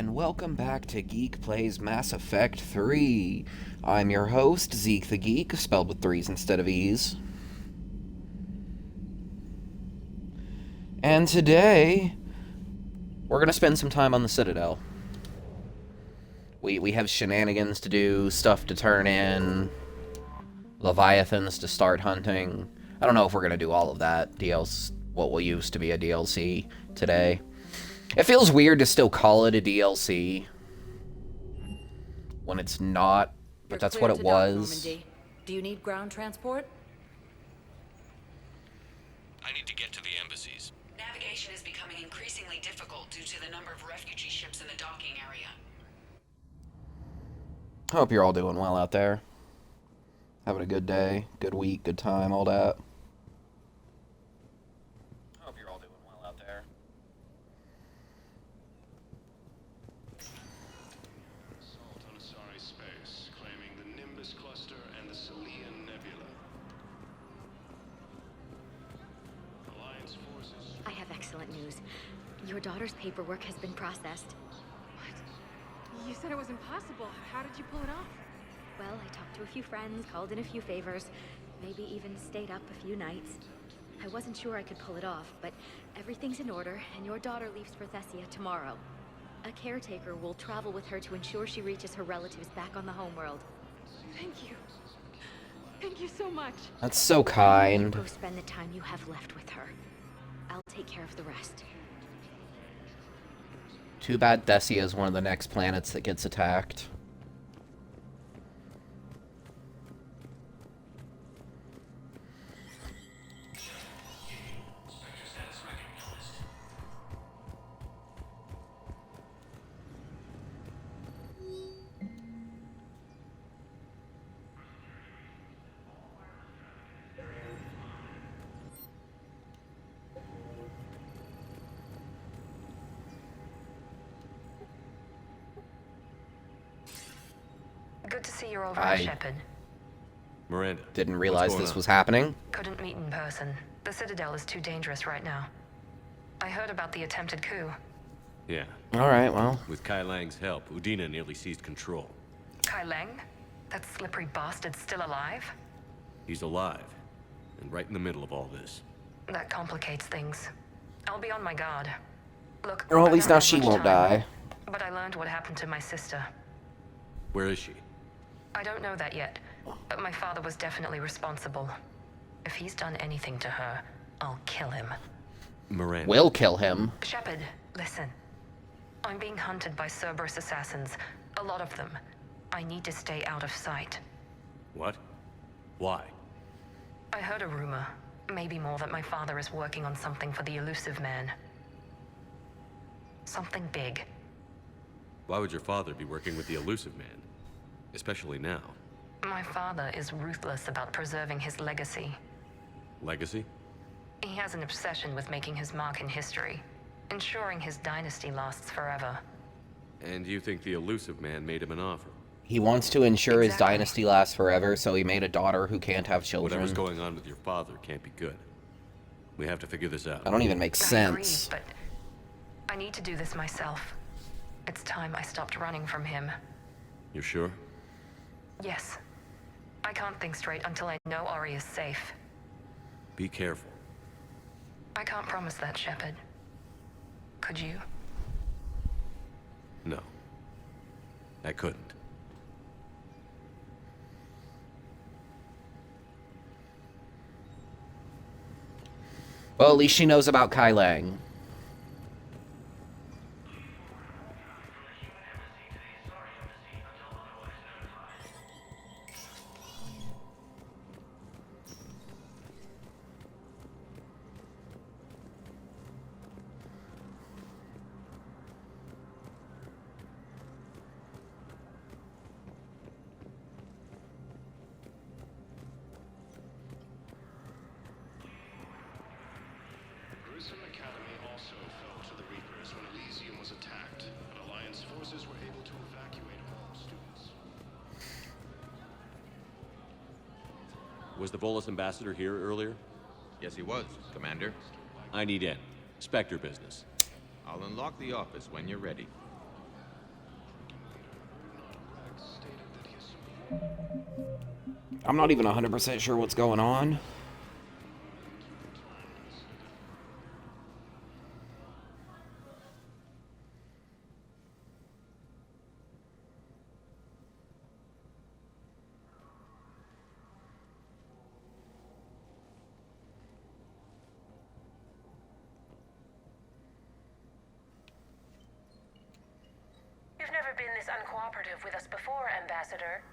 and welcome back to Geek Plays Mass Effect 3. I'm your host, Zeke the Geek, spelled with 3's instead of E's. And today, we're going to spend some time on the Citadel. We have shenanigans to do, stuff to turn in, Leviathans to start hunting. I don't know if we're going to do all of that, what will used to be a DLC today. It feels weird to still call it a DLC when it's not, but that's what it was. Do you need ground transport? I need to get to the embassies. Navigation is becoming increasingly difficult due to the number of refugee ships in the docking area. I hope you're all doing well out there. Having a good day, good week, good time, all that. I hope you're all doing well out there. Assault on Asari space, claiming the Nimbus cluster and the Selian Nebula. Alliance forces. I have excellent news. Your daughter's paperwork has been processed. What? You said it was impossible. How did you pull it off? Well, I talked to a few friends, called in a few favors, maybe even stayed up a few nights. I wasn't sure I could pull it off, but everything's in order, and your daughter leaves for Thessia tomorrow. A caretaker will travel with her to ensure she reaches her relatives back on the homeworld. Thank you. Thank you so much. That's so kind. Go spend the time you have left with her. I'll take care of the rest. Too bad Thessia is one of the next planets that gets attacked. Good to see you're all right, Shepard. Miranda. Didn't realize this was happening. Couldn't meet in person. The Citadel is too dangerous right now. I heard about the attempted coup. Yeah. Alright, well. With Kai Lang's help, Udina nearly seized control. Kai Lang? That slippery bastard's still alive? He's alive, and right in the middle of all this. That complicates things. I'll be on my guard. Look, Or at I least don't now have she much won't time, die. But I learned what happened to my sister. Where is she? I don't know that yet, but my father was definitely responsible. If he's done anything to her, I'll kill him. Miranda. Will kill him. Shepard, listen. I'm being hunted by Cerberus assassins. A lot of them. I need to stay out of sight. What? Why? I heard a rumor, maybe more, that my father is working on something for the elusive man. Something big. Why would your father be working with the elusive man? Especially now. My father is ruthless about preserving his legacy. Legacy? He has an obsession with making his mark in history, ensuring his dynasty lasts forever. And you think the elusive man made him an offer? He wants to ensure his Exactly. dynasty lasts forever, so he made a daughter who can't have children. Whatever's going on with your father can't be good. We have to figure this out. That don't even make sense. I agree, but I need to do this myself. It's time I stopped running from him. You're sure? Yes. I can't think straight until I know Ori is safe. Be careful. I can't promise that, Shepard. Could you? No. I couldn't. Well, at least she knows about Kai Lang. Grissom Academy also fell to the Reapers when Elysium was attacked, but Alliance forces were able to evacuate all students. Was the Volus ambassador here earlier? Yes, he was, Commander. I need in. Spectre business. I'll unlock the office when you're ready. I'm not even 100% sure what's going on. You've never been this uncooperative with us before, Ambassador.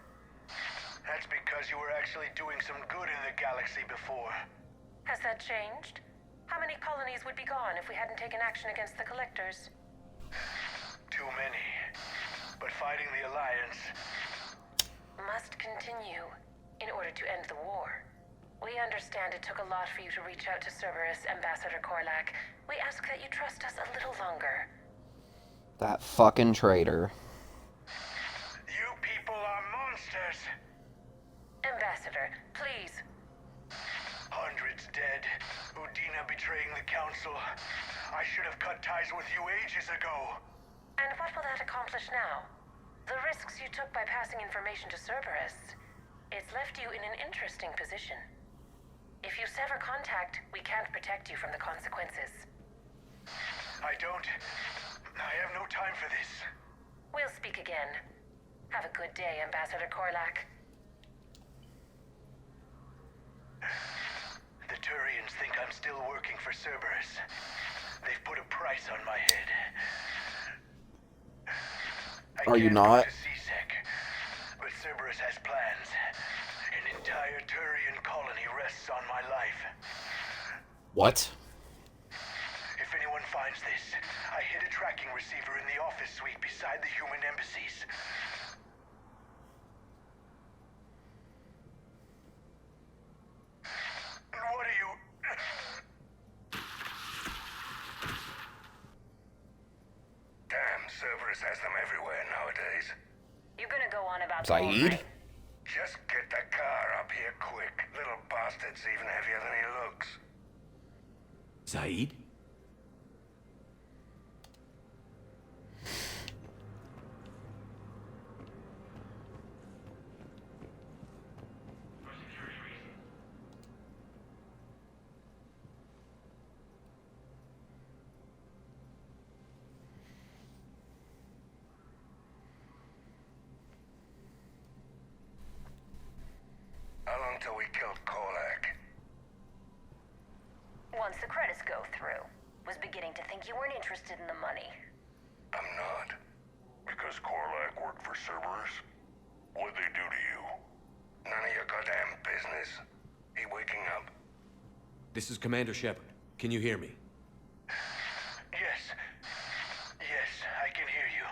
That's because you were actually doing some good in the galaxy before. Has that changed? How many colonies would be gone if we hadn't taken action against the Collectors? Too many. But fighting the Alliance... Must continue in order to end the war. We understand it took a lot for you to reach out to Cerberus, Ambassador Korlak. We ask that you trust us a little longer. That fucking traitor. You people are monsters! Ambassador, please. Hundreds dead. Udina betraying the Council. I should have cut ties with you ages ago. And what will that accomplish now? The risks you took by passing information to Cerberus. It's left you in an interesting position. If you sever contact, we can't protect you from the consequences. I have no time for this. We'll speak again. Have a good day, Ambassador Korlak. The Turians think I'm still working for Cerberus. They've put a price on my head. Are you not? To CSEC, but Cerberus has plans. An entire Turian colony rests on my life. What? If anyone finds this, I hid a tracking receiver in the office suite beside the human embassies. What are you... Damn, Cerberus has them everywhere nowadays. You gonna go on about Saeed? the war, right? Just get the car up here quick. Little bastard's even heavier than he looks. Saeed? How long till we killed Korlak? Once the credits go through. Was beginning to think you weren't interested in the money. I'm not. Because Korlak worked for Cerberus? What'd they do to you? None of your goddamn business. He waking up? This is Commander Shepard. Can you hear me? Yes. Yes, I can hear you.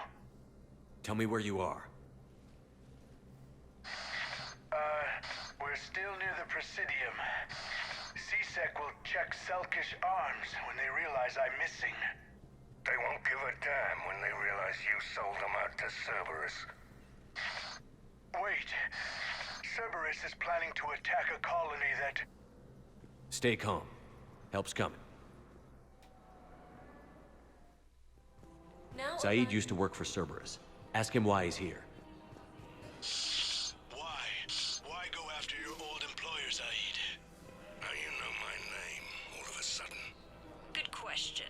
Tell me where you are. We're still near the Presidium. CSEC will check Selkish arms when they realize I'm missing. They won't give a damn when they realize you sold them out to Cerberus. Wait. Cerberus is planning to attack a colony that... Stay calm. Help's coming. Now Saeed used to work for Cerberus. Ask him why he's here. Why? Why go after your old employer, Zaid? Now you know my name, all of a sudden. Good question.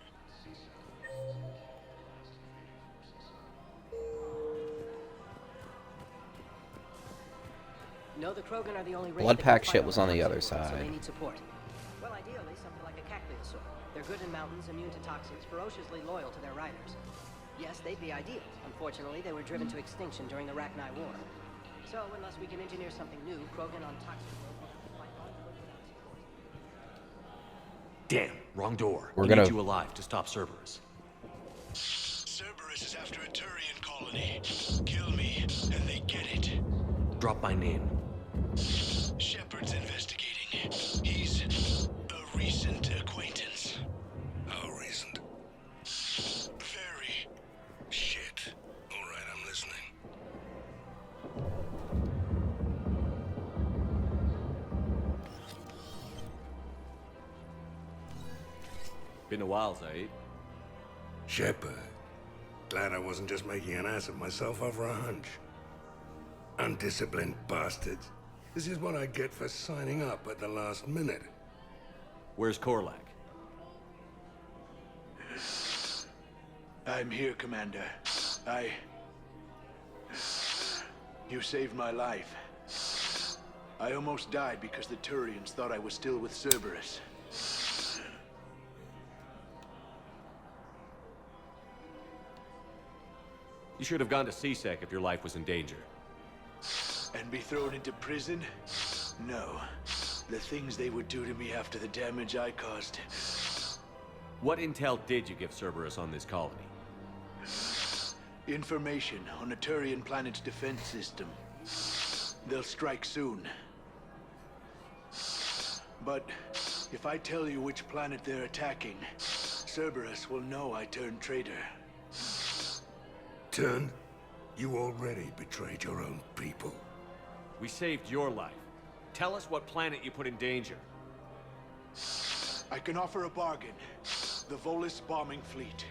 No, the Krogan are the only race Blood that pack can shit fight was on on the the other outside, so side. they need support. Well, ideally, something like a cackliosaur. They're good in mountains, immune to toxins, ferociously loyal to their riders. Yes, they'd be ideal. Unfortunately, they were driven to extinction during the Rachni War. So, unless we can engineer something new, Krogan on toxic will have to fight on foot without support. Damn, wrong door. We're We gonna- need you alive to stop Cerberus. Cerberus is after a Turian colony. Kill me, and they get it. Drop my name. Shepard's investigating. He's a recent acquaintance. How recent? Very. Shit. All right, I'm listening. Been a while, Saeed. Shepard. Glad I wasn't just making an ass of myself over a hunch. Undisciplined bastards. This is what I get for signing up at the last minute. Where's Korlak? I'm here, Commander. You saved my life. I almost died because the Turians thought I was still with Cerberus. You should have gone to C-Sec if your life was in danger. And be thrown into prison? No. The things they would do to me after the damage I caused. What intel did you give Cerberus on this colony? Information on a Turian planet's defense system. They'll strike soon. But if I tell you which planet they're attacking, Cerberus will know I turned traitor. Turned? You already betrayed your own people. We saved your life. Tell us what planet you put in danger. I can offer a bargain. The Volus bombing fleet.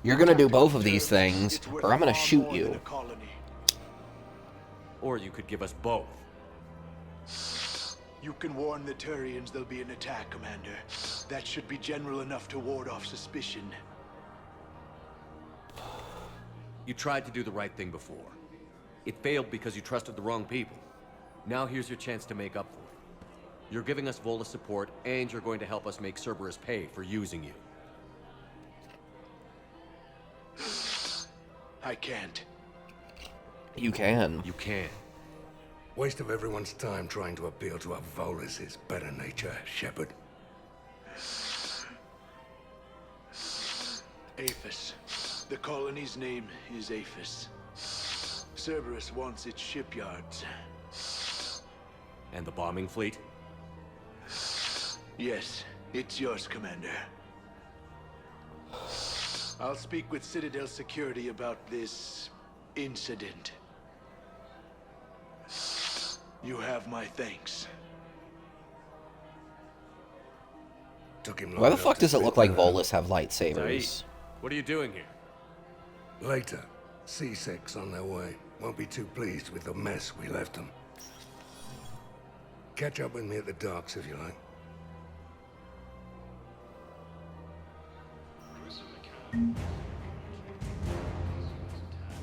You're gonna do both of these things, or I'm gonna shoot you. Or you could give us both. You can warn the Turians there'll be an attack, Commander. That should be general enough to ward off suspicion. You tried to do the right thing before. It failed because you trusted the wrong people. Now here's your chance to make up for it. You're giving us Volus support, and you're going to help us make Cerberus pay for using you. I can't. You can. You can. Waste of everyone's time trying to appeal to a Volus' better nature, Shepard. Aphis. The colony's name is Aphis. Cerberus wants its shipyards. And the bombing fleet? Yes, it's yours, Commander. I'll speak with Citadel security about this incident. You have my thanks. Took him long Why the enough fuck to does it spit look like that out. Volus have lightsabers? Saeed, what are you doing here? Later, C-Sec's on their way. Won't be too pleased with the mess we left them. Catch up with me at the docks if you like.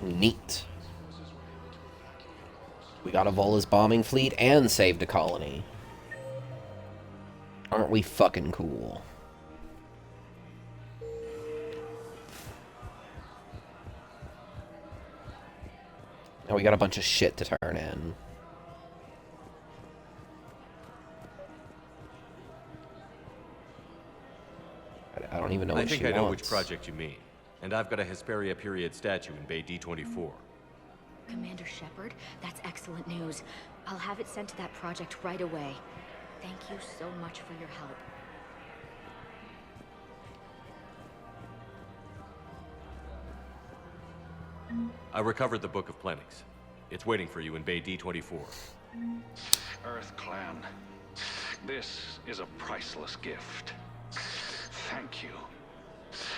Neat. We got a Volus bombing fleet and saved a colony. Aren't we fucking cool? Now we got a bunch of shit to turn in. I don't even know what she I think I know wants. which project you mean. And I've got a Hesperia period statue in Bay D24. Commander Shepard, that's excellent news. I'll have it sent to that project right away. Thank you so much for your help. I recovered the Book of Plenix. It's waiting for you in Bay D24. Earth Clan, this is a priceless gift. Thank you.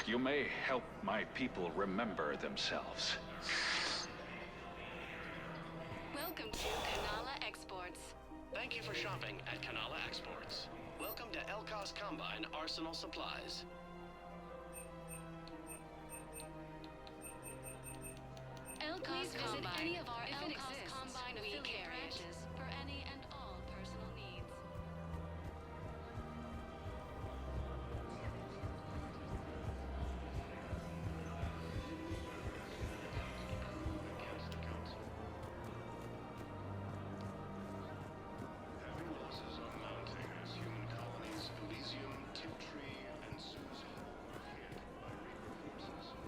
You may help my people remember themselves. Welcome to Kanala Exports. Thank you for shopping at Kanala Exports. Welcome to Elkos Combine Arsenal Supplies. Please visit any of our Elkos Combine affiliate branches for any and all personal needs. Heavy losses are mounting as human colonies Elysium, Tiptree, and Susan are hit by Reaper forces.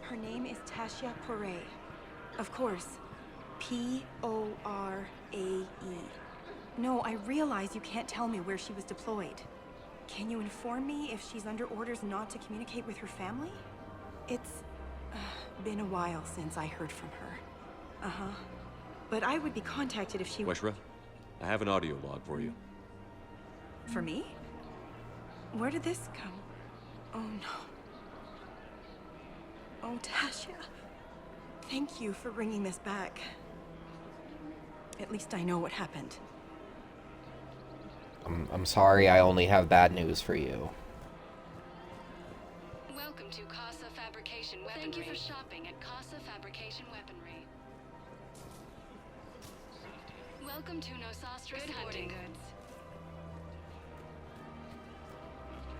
Her name is Tasha Poray. Of course. P-O-R-A-E. No, I realize you can't tell me where she was deployed. Can you inform me if she's under orders not to communicate with her family? It's been a while since I heard from her. Uh-huh. But I would be contacted if she... Weshra, I have an audio log for you. For me? Where did this come? Oh no. Oh, Tasha. Thank you for bringing this back. At least I know what happened. I'm sorry, I only have bad news for you. Welcome to Casa Fabrication Weaponry. Thank you for shopping at Casa Fabrication Weaponry. Welcome to Nosastra Sporting Goods.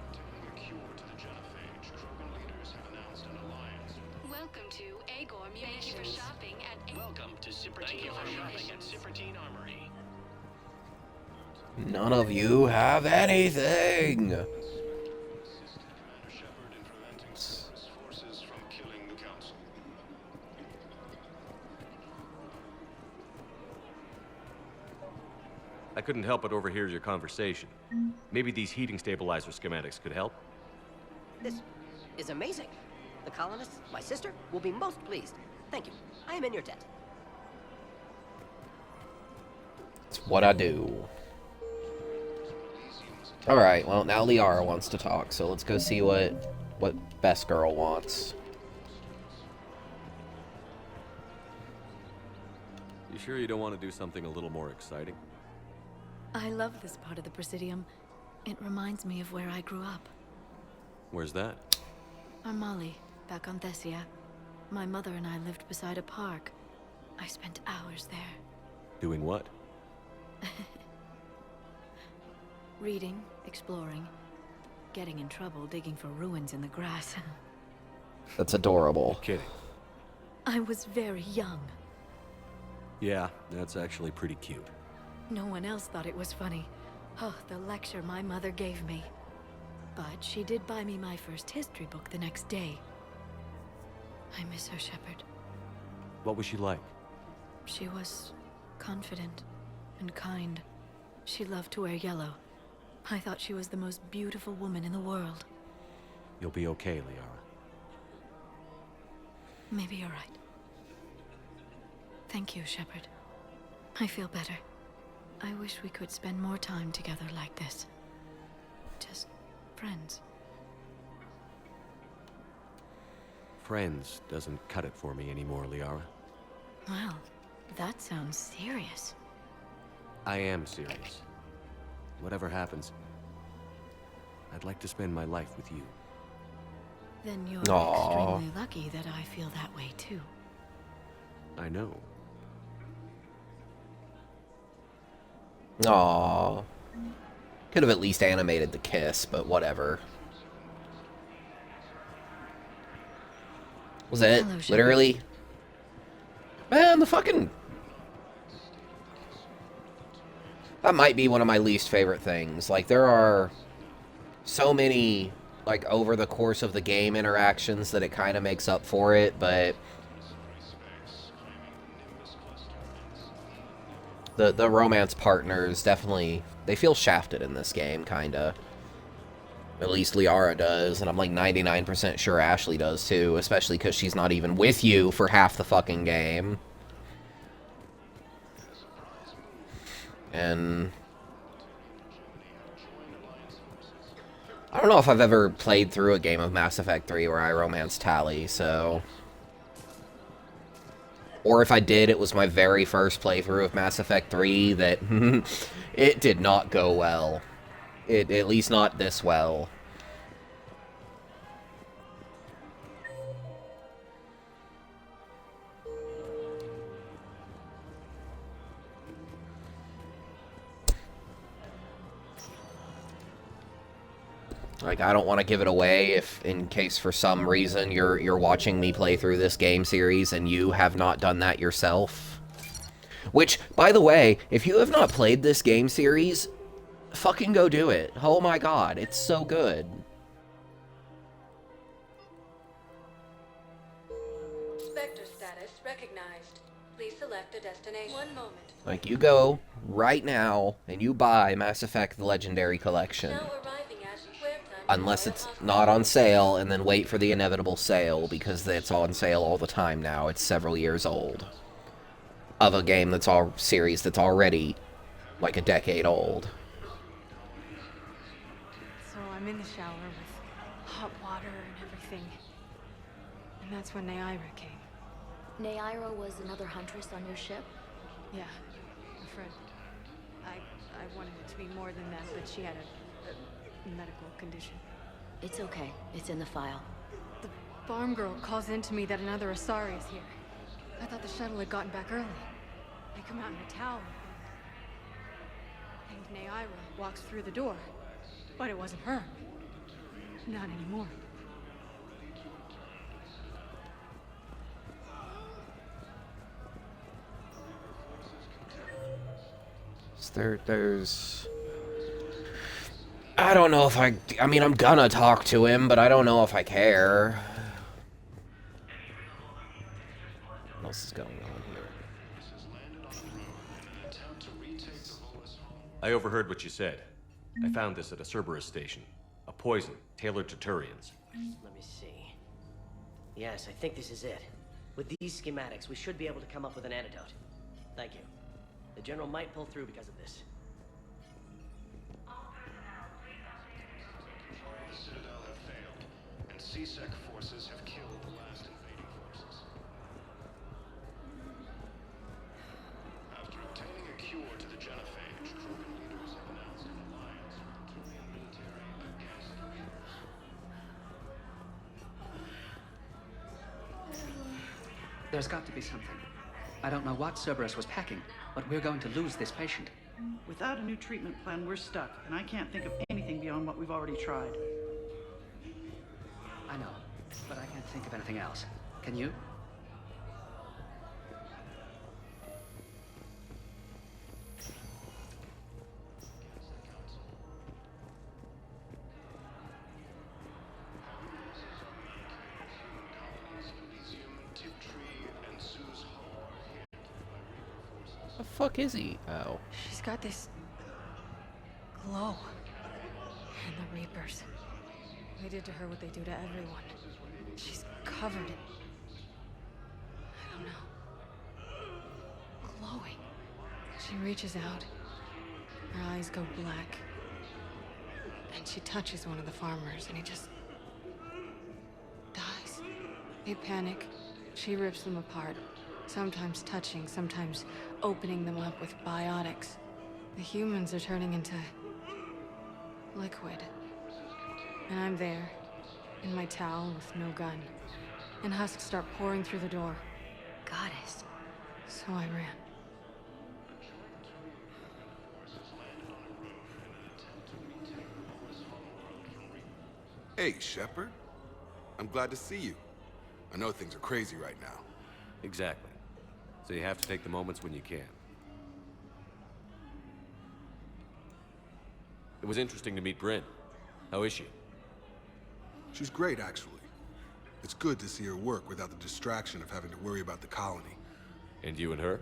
After attaining a cure to the genophage, Krogan leaders have announced an alliance with Welcome to Agor Munitions. Thank you for shopping at Welcome to Cipertine Armory. None of you have anything! Commander Shepard in preventing Cerberus forces from killing the Council. I couldn't help but overhear your conversation. Maybe these heating stabilizer schematics could help? This is amazing. The colonists, my sister, will be most pleased. Thank you. I am in your debt. It's what I do. Alright, well, now Liara wants to talk, so let's go see what Best Girl wants. You sure you don't want to do something a little more exciting? I love this part of the Presidium. It reminds me of where I grew up. Where's that? Armali, back on Thessia. My mother and I lived beside a park. I spent hours there. Doing what? Reading, exploring, getting in trouble digging for ruins in the grass. That's adorable. You're kidding. I was very young. Yeah, that's actually pretty cute. No one else thought it was funny. Oh, the lecture my mother gave me. But she did buy me my first history book the next day. I miss her, Shepard. What was she like? She was confident and kind. She loved to wear yellow. I thought she was the most beautiful woman in the world. You'll be okay, Liara. Maybe you're right. Thank you, Shepard. I feel better. I wish we could spend more time together like this. Just friends. Friends doesn't cut it for me anymore, Liara. Well, that sounds serious. I am serious. Whatever happens, I'd like to spend my life with you. Then you're Aww. extremely lucky that I feel that way too. I know. Aww. Could have at least animated the kiss, but whatever. Was it? Hello, Shepard. Literally? Man, the fucking... That might be one of my least favorite things. Like, there are so many, like, over the course of the game interactions that it kind of makes up for it, but... The romance partners definitely... They feel shafted in this game, kinda. At least Liara does, and I'm like 99% sure Ashley does too, especially because she's not even with you for half the fucking game. And I don't know if I've ever played through a game of Mass Effect 3 where I romanced Tali, so... Or if I did, it was my very first playthrough of Mass Effect 3 that it did not go well. At least not this well. Like, I don't want to give it away if, in case for some reason you're watching me play through this game series and you have not done that yourself. Which, by the way, if you have not played this game series, fucking go do it. Oh my god, it's so good. Vector status recognized. Please select a destination. One moment. Like, you go right now and you buy Mass Effect the Legendary Collection. Now arriving at square time. Unless it's not on sale, and then wait for the inevitable sale, because it's on sale all the time now. It's several years old. Of a game that's all series that's already like a decade old. So I'm in the shower with hot water and everything. And that's when Neaira came. Neaira was another huntress on your ship? Yeah, a friend. I wanted it to be more than that, but she had a medical condition. It's okay. It's in the file. The farm girl calls in to me that another Asari is here. I thought the shuttle had gotten back early. They come out in a tower. And Neaira walks through the door. But it wasn't her. Not anymore. There's... I don't know if I mean, I'm gonna talk to him, but I don't know if I care. What else is going on here? I overheard what you said. I found this at a Cerberus station. A poison tailored to Turians. Let me see. Yes, I think this is it. With these schematics, we should be able to come up with an antidote. Thank you. The General might pull through because of this. The Citadel have failed, and C-Sec forces have killed the last invading forces. After obtaining a cure to the genophage, Krogan leaders have announced an alliance with the Turian military against the Reapers. There's got to be something. I don't know what Cerberus was packing, but we're going to lose this patient. Without a new treatment plan, we're stuck, and I can't think of anything beyond what we've already tried. I know, but I can't think of anything else. Can you? The fuck is he? Oh. She's got this glow. And the Reapers. They did to her what they do to everyone. She's covered in... I don't know. Glowing. She reaches out. Her eyes go black. And she touches one of the farmers, and he just... dies. They panic. She rips them apart. Sometimes touching, sometimes opening them up with biotics. The humans are turning into... liquid. And I'm there, in my towel with no gun. And husks start pouring through the door. Goddess. So I ran. Hey, Shepard. I'm glad to see you. I know things are crazy right now. Exactly. So you have to take the moments when you can. It was interesting to meet Bryn. How is she? She's great, actually. It's good to see her work without the distraction of having to worry about the colony. And you and her?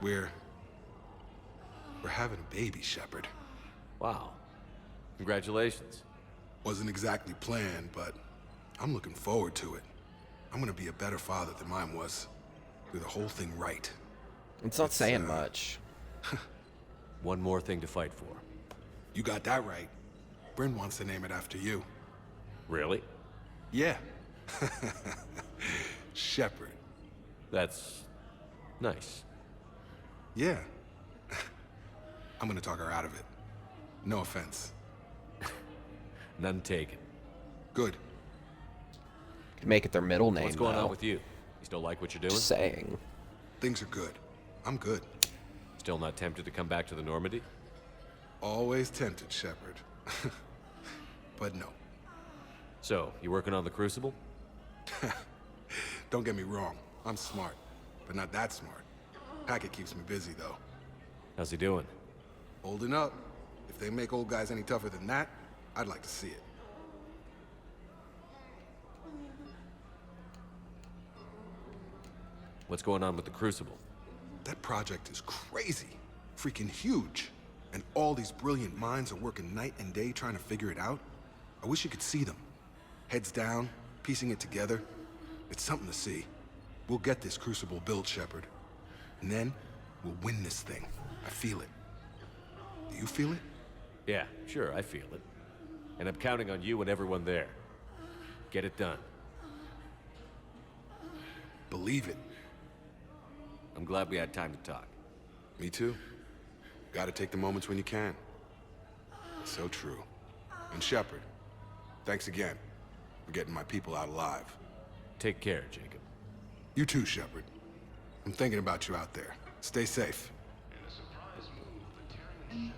We're having a baby, Shepard. Wow. Congratulations. Wasn't exactly planned, but I'm looking forward to it. I'm gonna be a better father than mine was. Do the whole thing right. It's not saying much. One more thing to fight for. You got that right. Bryn wants to name it after you. Really? Yeah. Shepard. That's... nice. Yeah. I'm gonna talk her out of it. No offense. None taken. Good. Could make it their middle name. What's going though. on with you? You still like what you're doing? Just saying. Things are good. I'm good. Still not tempted to come back to the Normandy? Always tempted, Shepard. But no. So, you working on the Crucible? Don't get me wrong. I'm smart, but not that smart. Hackett keeps me busy, though. How's he doing? Holding up. If they make old guys any tougher than that, I'd like to see it. What's going on with the Crucible? That project is crazy. Freaking huge. And all these brilliant minds are working night and day trying to figure it out. I wish you could see them. Heads down, piecing it together. It's something to see. We'll get this Crucible built, Shepard. And then, we'll win this thing. I feel it. Do you feel it? Yeah, sure, I feel it. And I'm counting on you and everyone there. Get it done. Believe it. I'm glad we had time to talk. Me too. Gotta take the moments when you can. So true. And Shepard, thanks again for getting my people out alive. Take care, Jacob. You too, Shepard. I'm thinking about you out there. Stay safe. I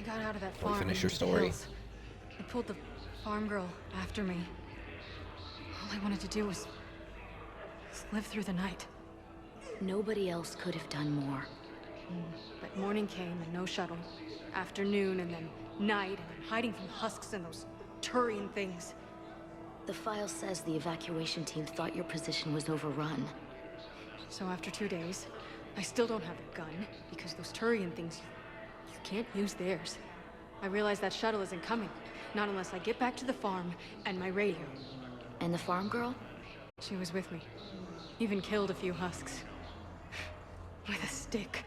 got out of that farm. Finish in your the story. hills. I pulled the farm girl after me. All I wanted to do was live through the night. Nobody else could have done more. But morning came and no shuttle. Afternoon and then night and then hiding from husks and those Turian things. The file says the evacuation team thought your position was overrun. So after 2 days, I still don't have a gun because those Turian things, you can't use theirs. I realize that shuttle isn't coming. Not unless I get back to the farm and my radio. And the farm girl? She was with me. Even killed a few husks. With a stick.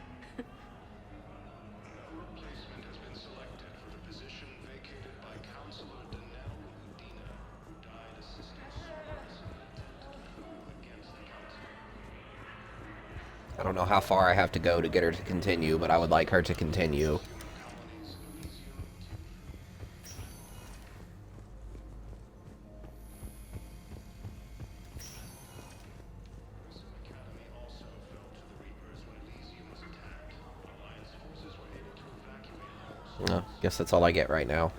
I don't know how far I have to go to get her to continue, but I would like her to continue. Guess that's all I get right now.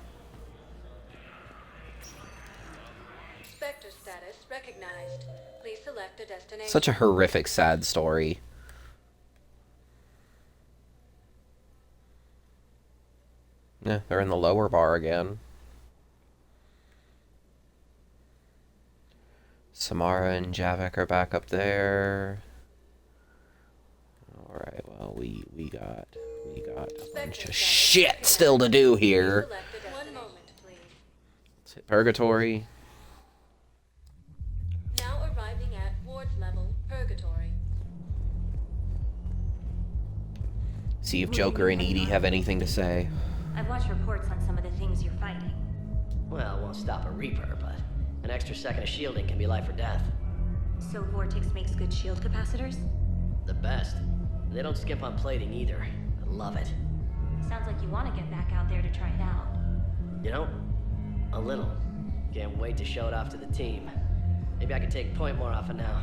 Spectre status recognized. Please select a destination. Such a horrific, sad story. Yeah, they're in the lower bar again. Samara and Javik are back up there. Alright, well, we got a bunch of shit still to do here. One moment, please. Let's hit Purgatory. Now arriving at ward level Purgatory. See if Joker and Edie have anything to say. I've watched reports on some of the things you're fighting. Well, it won't stop a Reaper, but an extra second of shielding can be life or death. So Vortex makes good shield capacitors? The best. They don't skimp on plating either. I love it. Sounds like you want to get back out there to try it out. You know, a little. Can't wait to show it off to the team. Maybe I can take point more off of now.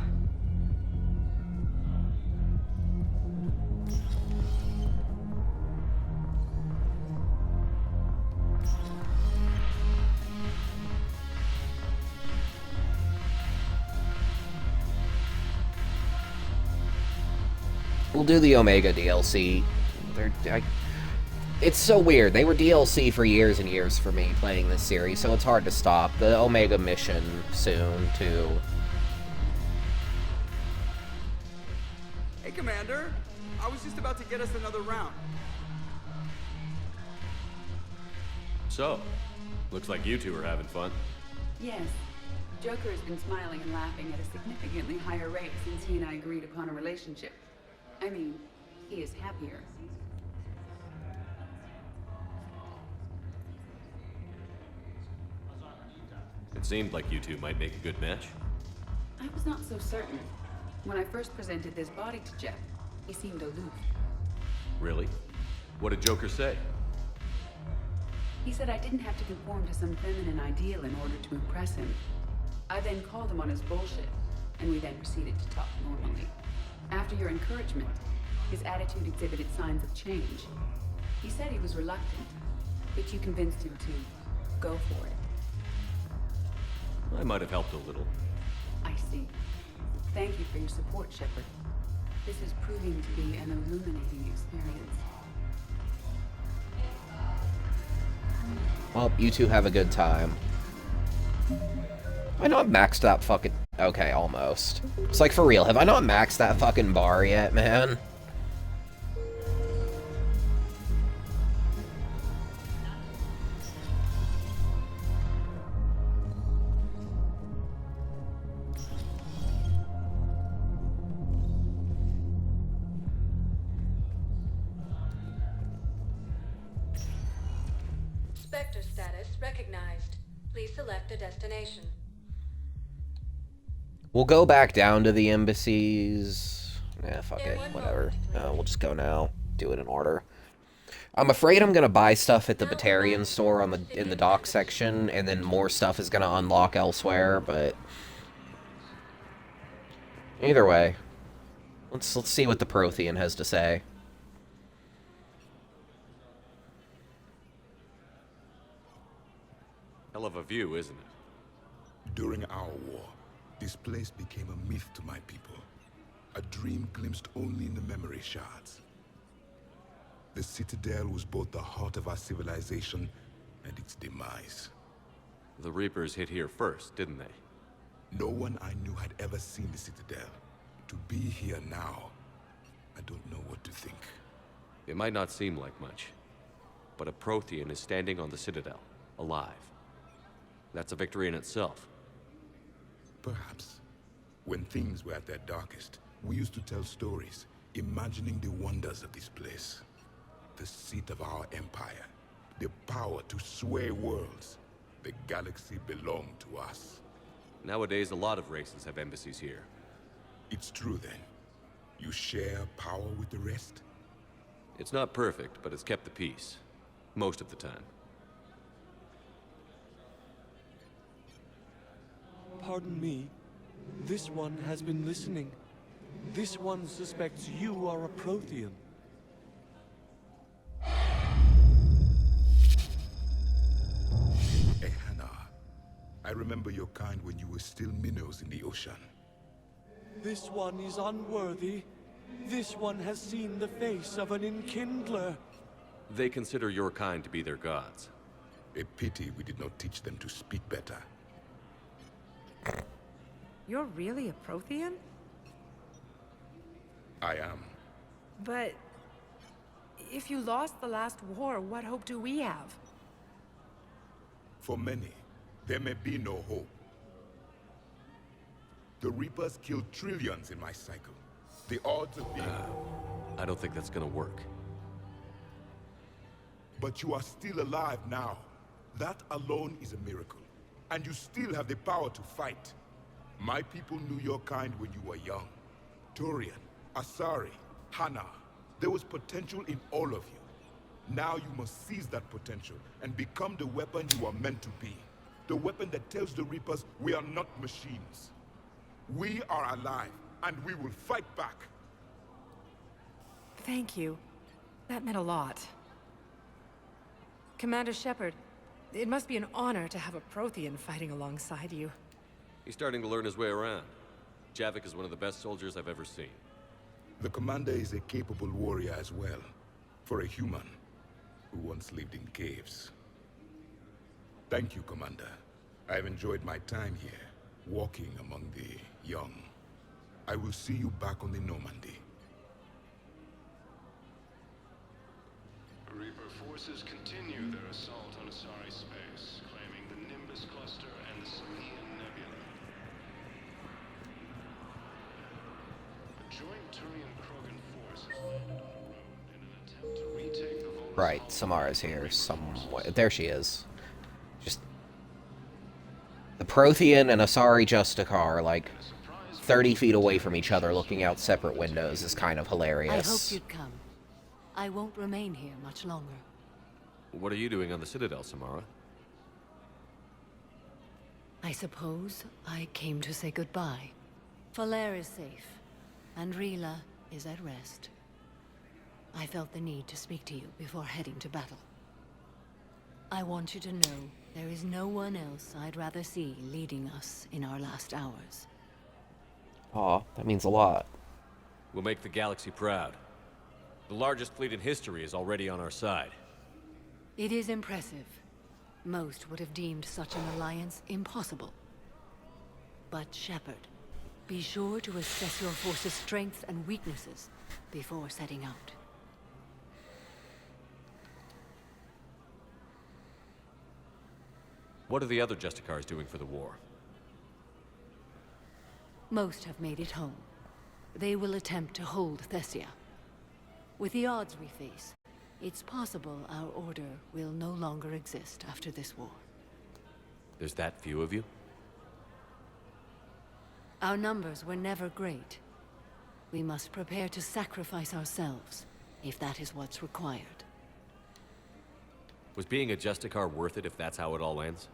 We'll do the Omega DLC. It's so weird. They were DLC for years and years for me playing this series, so it's hard to stop. The Omega mission soon, too. Hey, Commander. I was just about to get us another round. So, looks like you two are having fun. Yes. Joker has been smiling and laughing at a significantly higher rate since he and I agreed upon a relationship. I mean, he is happier. It seemed like you two might make a good match. I was not so certain. When I first presented this body to Jeff, he seemed aloof. Really? What did Joker say? He said I didn't have to conform to some feminine ideal in order to impress him. I then called him on his bullshit, and we then proceeded to talk normally. After your encouragement, his attitude exhibited signs of change. He said he was reluctant, but you convinced him to go for it. I might have helped a little. I see. Thank you for your support, Shepard. This is proving to be an illuminating experience. Well, you two have a good time. I know I've maxed that fucking... Okay, almost. It's like, for real, have I not maxed that fucking bar yet, man? Spectre status recognized. Please select a destination. We'll go back down to the embassies. Fuck it, whatever. We'll just go now. Do it in order. I'm afraid I'm gonna buy stuff at the Batarian store in the dock section, and then more stuff is gonna unlock elsewhere. But either way, let's see what the Prothean has to say. Hell of a view, isn't it? During our war, this place became a myth to my people. A dream glimpsed only in the memory shards. The Citadel was both the heart of our civilization and its demise. The Reapers hit here first, didn't they? No one I knew had ever seen the Citadel. To be here now, I don't know what to think. It might not seem like much, but a Prothean is standing on the Citadel, alive. That's a victory in itself. Perhaps. When things were at their darkest, we used to tell stories, imagining the wonders of this place. The seat of our empire, the power to sway worlds. The galaxy belonged to us. Nowadays, a lot of races have embassies here. It's true then. You share power with the rest? It's not perfect, but it's kept the peace. Most of the time. Pardon me. This one has been listening. This one suspects you are a Prothean. Hannah, I remember your kind when you were still minnows in the ocean. This one is unworthy. This one has seen the face of an enkindler. They consider your kind to be their gods. A pity we did not teach them to speak better. You're really a Prothean? I am. But if you lost the last war, what hope do we have? For many, there may be no hope. The Reapers killed trillions in my cycle. The odds of being... I don't think that's gonna work. But you are still alive now. That alone is a miracle. And you still have the power to fight. My people knew your kind when you were young. Turian, Asari, Hana. There was potential in all of you. Now you must seize that potential and become the weapon you are meant to be. The weapon that tells the Reapers we are not machines. We are alive, and we will fight back. Thank you. That meant a lot. Commander Shepard, it must be an honor to have a Prothean fighting alongside you. He's starting to learn his way around. Javik is one of the best soldiers I've ever seen. The commander is a capable warrior as well, for a human who once lived in caves. Thank you, Commander. I've enjoyed my time here, walking among the young. I will see you back on the Normandy. Reaper forces continue their assault on Asari space, claiming the Nimbus cluster and the Salian Nebula. A joint Turian-Krogan force has landed on the road in an attempt to retake the Volus. Right, Samara's here somewhere. There she is. Just the Prothean and Asari Justicar, like 30 feet away from each other, looking out separate windows, is kind of hilarious. I hoped you'd come. I won't remain here much longer. What are you doing on the Citadel, Samara? I suppose I came to say goodbye. Falere is safe, and Rila is at rest. I felt the need to speak to you before heading to battle. I want you to know there is no one else I'd rather see leading us in our last hours. Aw, that means a lot. We'll make the galaxy proud. The largest fleet in history is already on our side. It is impressive. Most would have deemed such an alliance impossible. But Shepard, be sure to assess your force's strengths and weaknesses before setting out. What are the other Justicars doing for the war? Most have made it home. They will attempt to hold Thessia. With the odds we face, It's possible our order will no longer exist after this war. There's that few of you? Our numbers were never great. We must prepare to sacrifice ourselves, if that is what's required. Was being a Justicar worth it if that's how it all ends?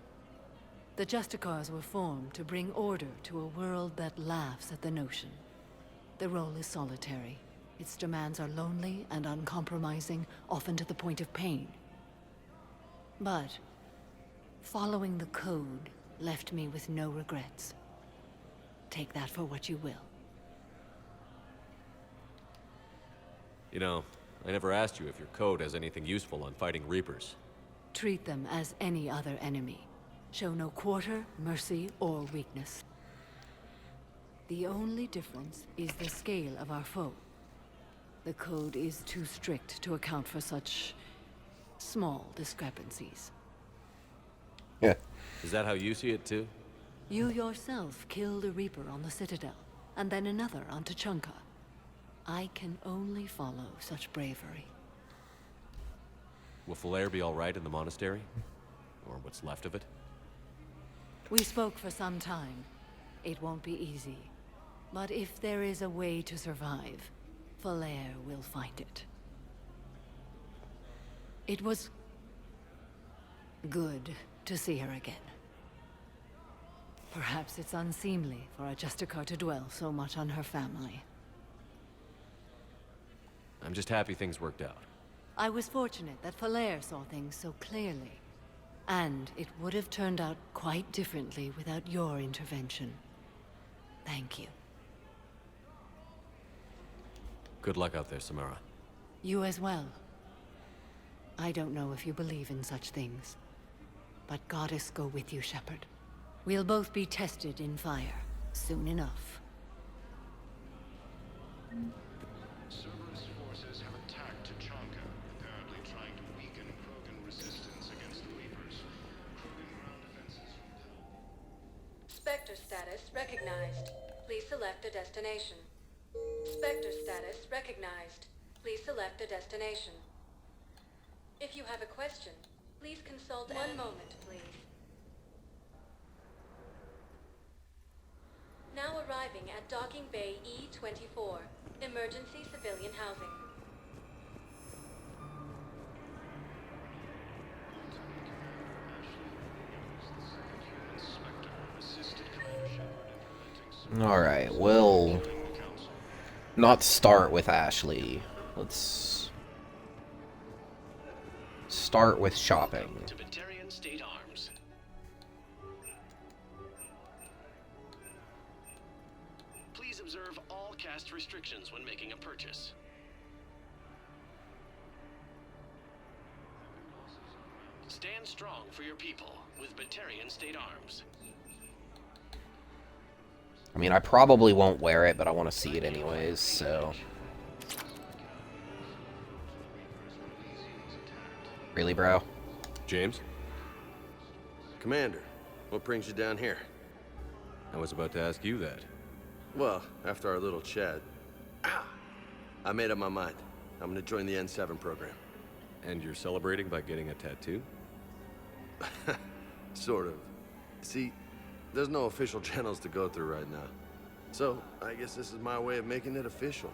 The Justicars were formed to bring order to a world that laughs at the notion. The role is solitary. Its demands are lonely and uncompromising, often to the point of pain. But following the code left me with no regrets. Take that for what you will. You know, I never asked you if your code has anything useful on fighting Reapers. Treat them as any other enemy. Show no quarter, mercy, or weakness. The only difference is the scale of our foe. The code is too strict to account for such small discrepancies. Yeah. Is that how you see it too? You yourself killed a Reaper on the Citadel, and then another on Tuchanka. I can only follow such bravery. Will Falair be all right in the monastery? Or what's left of it? We spoke for some time. It won't be easy. But if there is a way to survive, Falair will find it. It was good to see her again. Perhaps it's unseemly for a Justicar to dwell so much on her family. I'm just happy things worked out. I was fortunate that Falair saw things so clearly. And it would have turned out quite differently without your intervention. Thank you. Good luck out there, Samara. You as well. I don't know if you believe in such things, but Goddess go with you, Shepard. We'll both be tested in fire, soon enough. Cerberus forces have attacked Tuchanka, apparently trying to weaken Krogan resistance against the Reapers. Krogan ground defenses. Spectre status recognized. Please select a destination. Spectre status recognized. Please select a destination. If you have a question, please consult. One moment, please. Now arriving at Docking Bay E-24, emergency civilian housing. Alright, we'll not start with Ashley. Let's start with shopping. To Batarian State Arms. Please observe all caste restrictions when making a purchase. Stand strong for your people with Batarian State Arms. I mean, I probably won't wear it, but I want to see it anyways, so... Really, bro? James? Commander, what brings you down here? I was about to ask you that. Well, after our little chat, I made up my mind. I'm gonna join the N7 program. And you're celebrating by getting a tattoo? Sort of. See, there's no official channels to go through right now. So, I guess this is my way of making it official.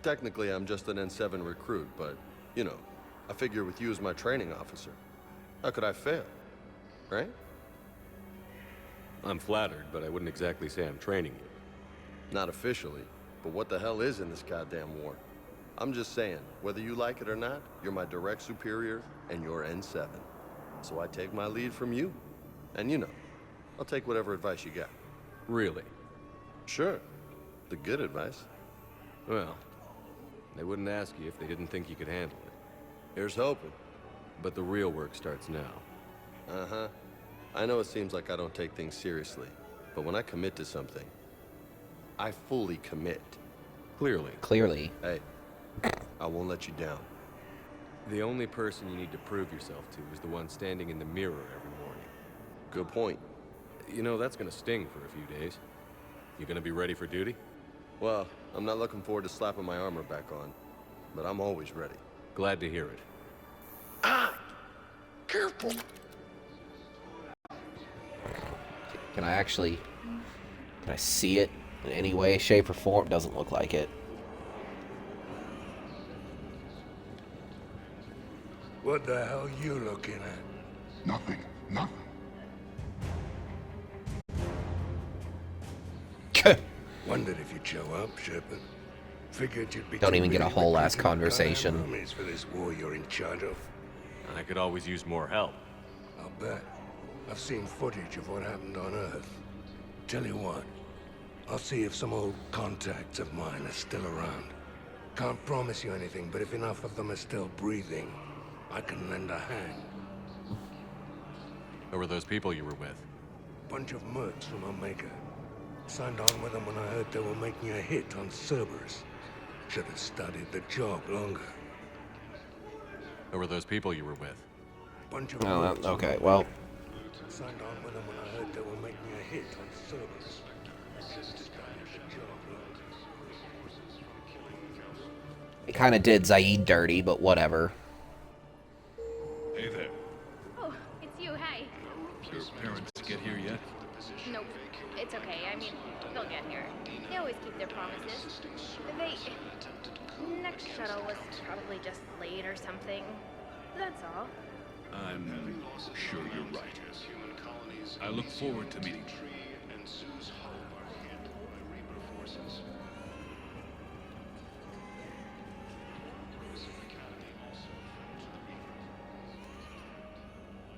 Technically, I'm just an N7 recruit, but, you know, I figure with you as my training officer, how could I fail? Right? I'm flattered, but I wouldn't exactly say I'm training you. Not officially, but what the hell is in this goddamn war? I'm just saying, whether you like it or not, you're my direct superior, and you're N7. So I take my lead from you. And you know, I'll take whatever advice you got. Really? Sure. The good advice. Well, they wouldn't ask you if they didn't think you could handle it. Here's hoping. But the real work starts now. Uh-huh. I know it seems like I don't take things seriously, but when I commit to something, I fully commit. Clearly. Hey, I won't let you down. The only person you need to prove yourself to is the one standing in the mirror every morning. Good point. You know, that's gonna sting for a few days. You gonna be ready for duty? Well, I'm not looking forward to slapping my armor back on, but I'm always ready. Glad to hear it. Careful. Can I see it in any way, shape, or form? Doesn't look like it. What the hell you looking at? Nothing. Nothing. Wondered if you'd show up, Shepard. Figured you'd be Don't too even get a busy whole ass recruiting conversation. goddamn armies for this war you're in charge of. I could always use more help. I'll bet. I've seen footage of what happened on Earth. Tell you what, I'll see if some old contacts of mine are still around. Can't promise you anything, but if enough of them are still breathing, I can lend a hand. Who were those people you were with? Bunch of mercs from Omega. Signed on with them when I heard they were making a hit on Cerberus. Should have studied the job longer. Who were those people you were with? Bunch of Oh, mercs okay, from well. Omega. Signed on with them when I heard they were making a hit on Cerberus. Should have studied the job longer. It kind of did Zaid dirty, but whatever. Hey there. Oh, it's you, hey. Your parents get here yet? Nope. It's okay. I mean, they'll get here. They always keep their promises. Next shuttle was probably just late or something. That's all. I'm sure you're right. I look forward to meeting you.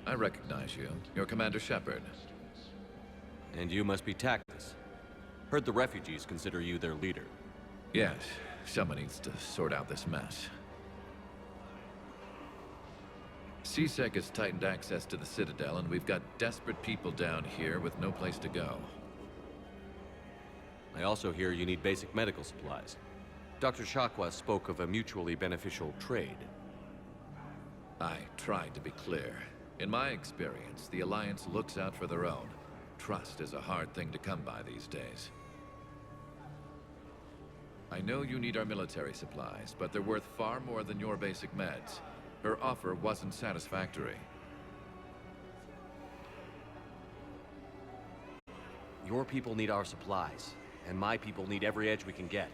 I recognize you. You're Commander Shepard. And you must be Tactus. Heard the refugees consider you their leader. Yes, someone needs to sort out this mess. CSEC has tightened access to the Citadel, and we've got desperate people down here with no place to go. I also hear you need basic medical supplies. Dr. Shakwa spoke of a mutually beneficial trade. I tried to be clear. In my experience, the Alliance looks out for their own. Trust is a hard thing to come by these days. I know you need our military supplies, but they're worth far more than your basic meds. Her offer wasn't satisfactory. Your people need our supplies, and my people need every edge we can get.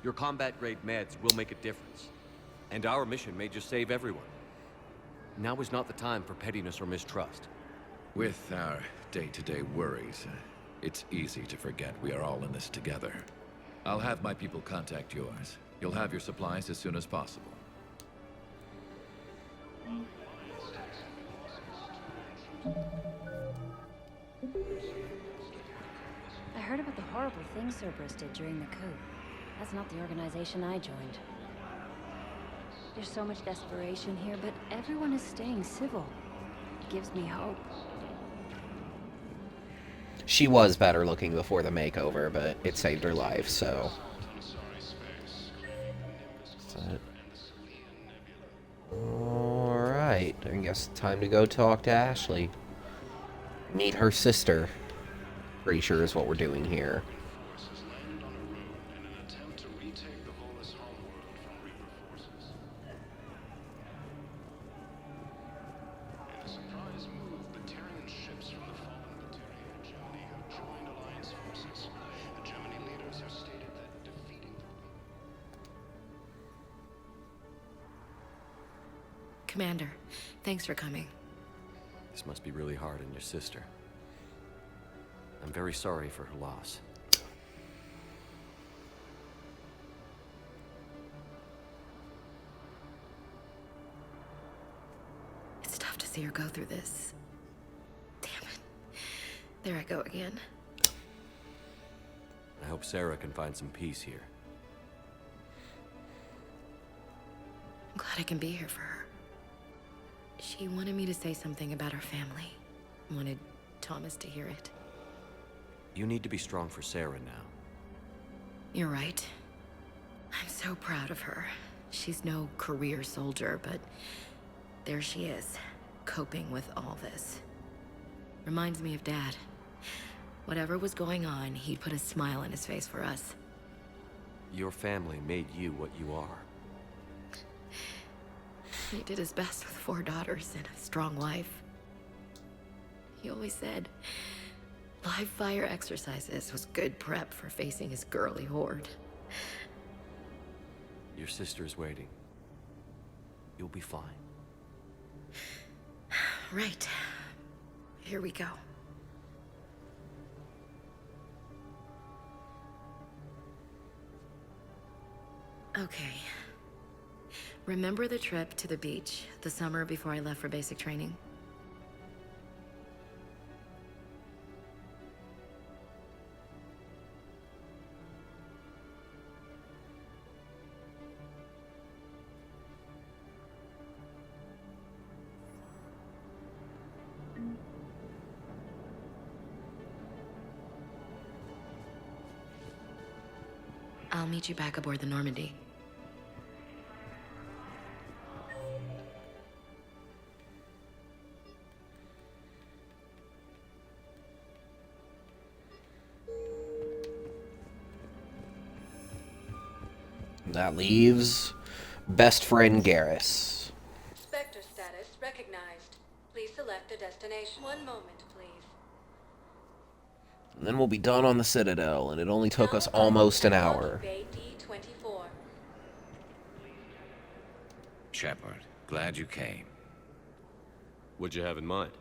Your combat-grade meds will make a difference, and our mission may just save everyone. Now is not the time for pettiness or mistrust. With our day-to-day worries, it's easy to forget we are all in this together. I'll have my people contact yours. You'll have your supplies as soon as possible. I heard about the horrible things Cerberus did during the coup. That's not the organization I joined. There's so much desperation here, but everyone is staying civil. It gives me hope. She was better looking before the makeover, but it saved her life, so... Alright, I guess time to go talk to Ashley. Meet her sister. Pretty sure is what we're doing here. Commander, thanks for coming. This must be really hard on your sister. I'm very sorry for her loss. It's tough to see her go through this. Damn it. There I go again. I hope Sarah can find some peace here. I'm glad I can be here for her. She wanted me to say something about her family. Wanted Thomas to hear it. You need to be strong for Sarah now. You're right. I'm so proud of her. She's no career soldier, but there she is, coping with all this. Reminds me of Dad. Whatever was going on, he'd put a smile on his face for us. Your family made you what you are. He did his best with 4 daughters and a strong wife. He always said live fire exercises was good prep for facing his girly horde. Your sister's waiting. You'll be fine. Right. Here we go. Okay. Remember the trip to the beach the summer before I left for basic training? I'll meet you back aboard the Normandy. That leaves best friend Garrus. Spectre status recognized. Please select a destination. One moment, please. And then we'll be done on the Citadel, and it only took us almost an hour. Bay D24. Shepard, glad you came. What'd you have in mind?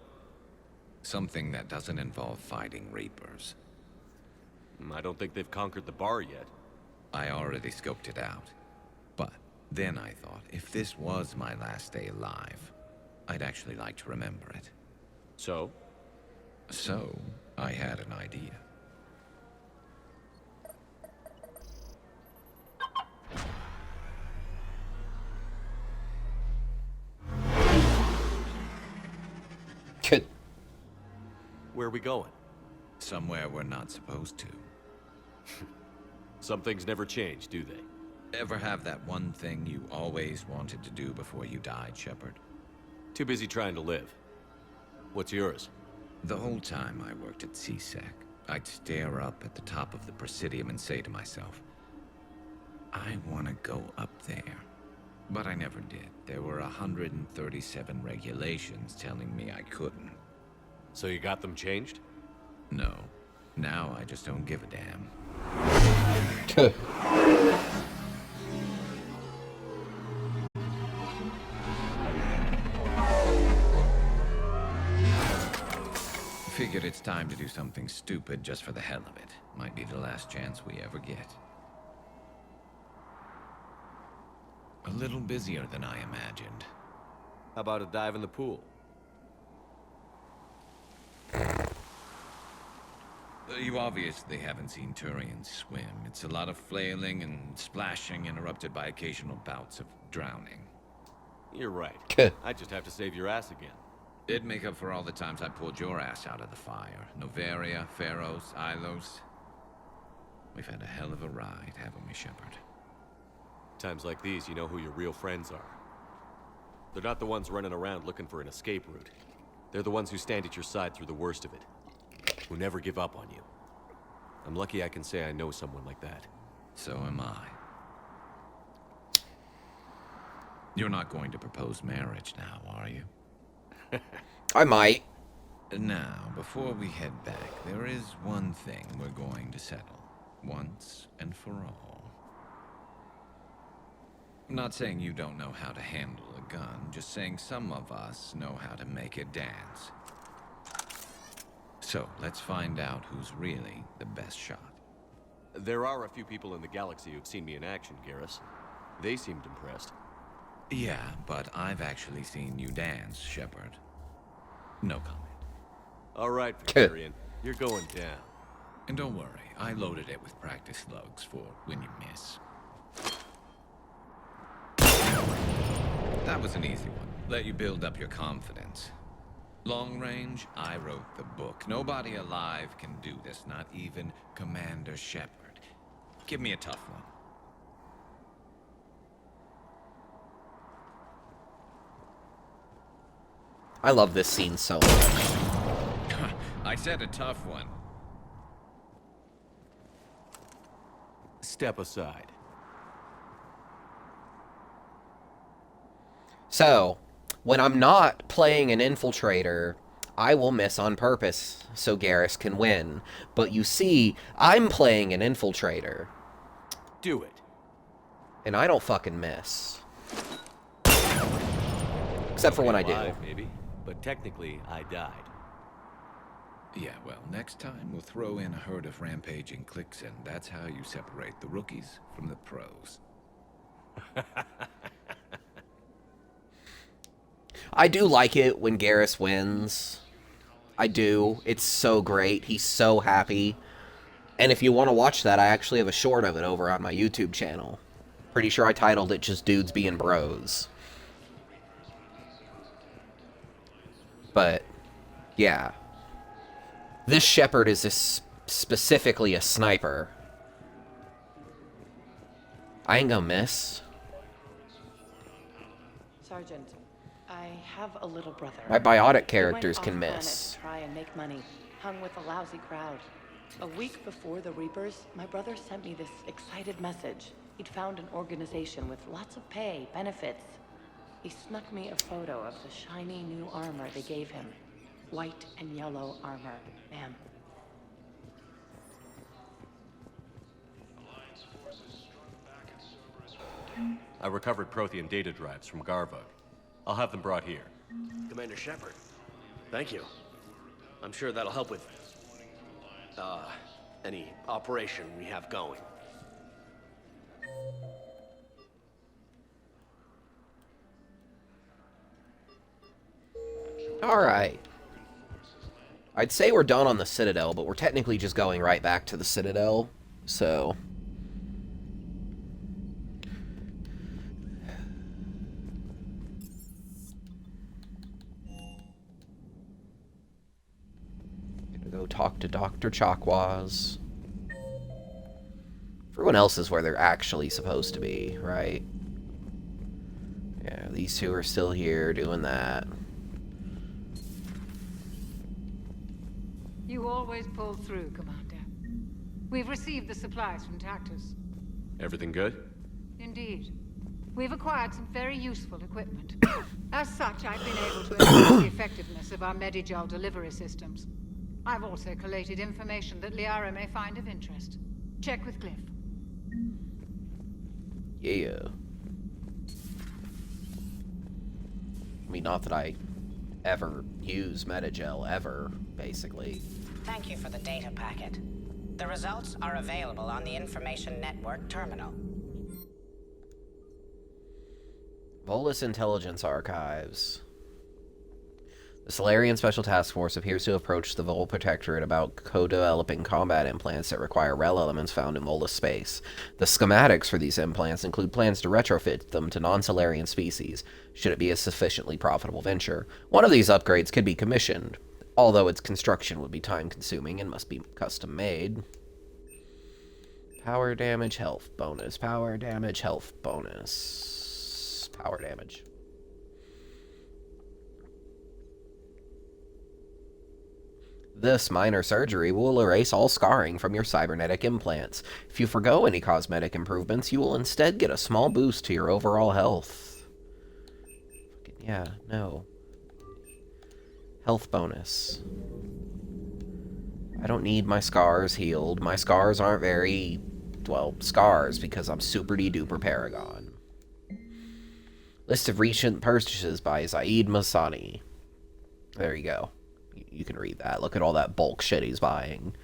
Something that doesn't involve fighting Reapers. I don't think they've conquered the bar yet. I already scoped it out. But then I thought, if this was my last day alive, I'd actually like to remember it. So? So, I had an idea. Good. Where are we going? Somewhere we're not supposed to. Some things never change, do they? Ever have that one thing you always wanted to do before you died, Shepard? Too busy trying to live. What's yours? The whole time I worked at CSEC, I'd stare up at the top of the Presidium and say to myself, I want to go up there. But I never did. There were 137 regulations telling me I couldn't. So you got them changed? No. Now I just don't give a damn. Figured it's time to do something stupid just for the hell of it. Might be the last chance we ever get. A little busier than I imagined. How about a dive in the pool? You obviously haven't seen Turians swim. It's a lot of flailing and splashing, interrupted by occasional bouts of drowning. You're right. I just have to save your ass again. It'd make up for all the times I pulled your ass out of the fire. Noveria, Pharos, Ilos. We've had a hell of a ride, haven't we, Shepard? Times like these, you know who your real friends are. They're not the ones running around looking for an escape route. They're the ones who stand at your side through the worst of it. Who never give up on you. I'm lucky I can say I know someone like that. So am I. You're not going to propose marriage now, are you? I might. Now, before we head back, there is one thing we're going to settle. Once and for all. I'm not saying you don't know how to handle a gun, just saying some of us know how to make it dance. So, let's find out who's really the best shot. There are a few people in the galaxy who've seen me in action, Garrus. They seemed impressed. Yeah, but I've actually seen you dance, Shepard. No comment. All right, Victorian. You're going down. And don't worry, I loaded it with practice slugs for when you miss. That was an easy one. Let you build up your confidence. Long range, I wrote the book. Nobody alive can do this, not even Commander Shepard. Give me a tough one. I love this scene so much. I said a tough one. Step aside. So, when I'm not playing an infiltrator, I will miss on purpose so Garrus can win. But you see, I'm playing an infiltrator. Do it. And I don't fucking miss. Except for when I do. Alive, maybe, but technically, I died. Yeah, well, next time we'll throw in a herd of rampaging cliques, and that's how you separate the rookies from the pros. I do like it when Garrus wins. I do. It's so great. He's so happy. And if you want to watch that, I actually have a short of it over on my YouTube channel. Pretty sure I titled it just Dudes Being Bros. But, yeah. This Shepherd is specifically a sniper. I ain't gonna miss. Sergeant, I have a little brother. My biotic characters can miss. To try and make money, hung with a lousy crowd. A week before the Reapers, my brother sent me this excited message. He'd found an organization with lots of pay, benefits. He snuck me a photo of the shiny new armor they gave him. White and yellow armor, ma'am. I recovered Prothean data drives from Garvug. I'll have them brought here. Commander Shepard, thank you. I'm sure that'll help with, any operation we have going. Alright. I'd say we're done on the Citadel, but we're technically just going right back to the Citadel, so... Gonna go talk to Dr. Chakwas. Everyone else is where they're actually supposed to be, right? Yeah, these two are still here doing that. You always pull through, Commander. We've received the supplies from Tactus. Everything good? Indeed. We've acquired some very useful equipment. As such, I've been able to enhance the effectiveness of our Medigel delivery systems. I've also collated information that Liara may find of interest. Check with Cliff. Yeah. I mean, not that I ever use Medigel, ever, basically. Thank you for the data packet. The results are available on the Information Network terminal. Volus Intelligence Archives. The Solarian Special Task Force appears to have approached the Vol Protectorate about co-developing combat implants that require rel elements found in Volus space. The schematics for these implants include plans to retrofit them to non-Solarian species, should it be a sufficiently profitable venture. One of these upgrades could be commissioned, although its construction would be time-consuming and must be custom-made. Power damage, health bonus. Power damage, health bonus. Power damage. This minor surgery will erase all scarring from your cybernetic implants. If you forgo any cosmetic improvements, you will instead get a small boost to your overall health. Yeah, no. Health bonus. I don't need my scars healed. My scars aren't very, well, scars because I'm super-de-duper Paragon. List of recent purchases by Zaid Masani. There you go. You can read that. Look at all that bulk shit he's buying.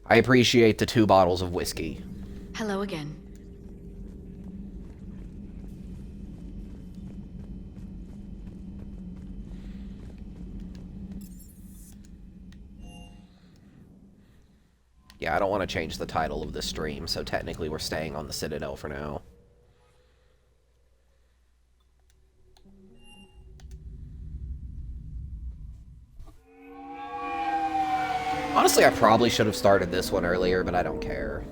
I appreciate the 2 bottles of whiskey. Hello again. Yeah, I don't want to change the title of this stream, so technically we're staying on the Citadel for now. Honestly, I probably should have started this one earlier, but I don't care.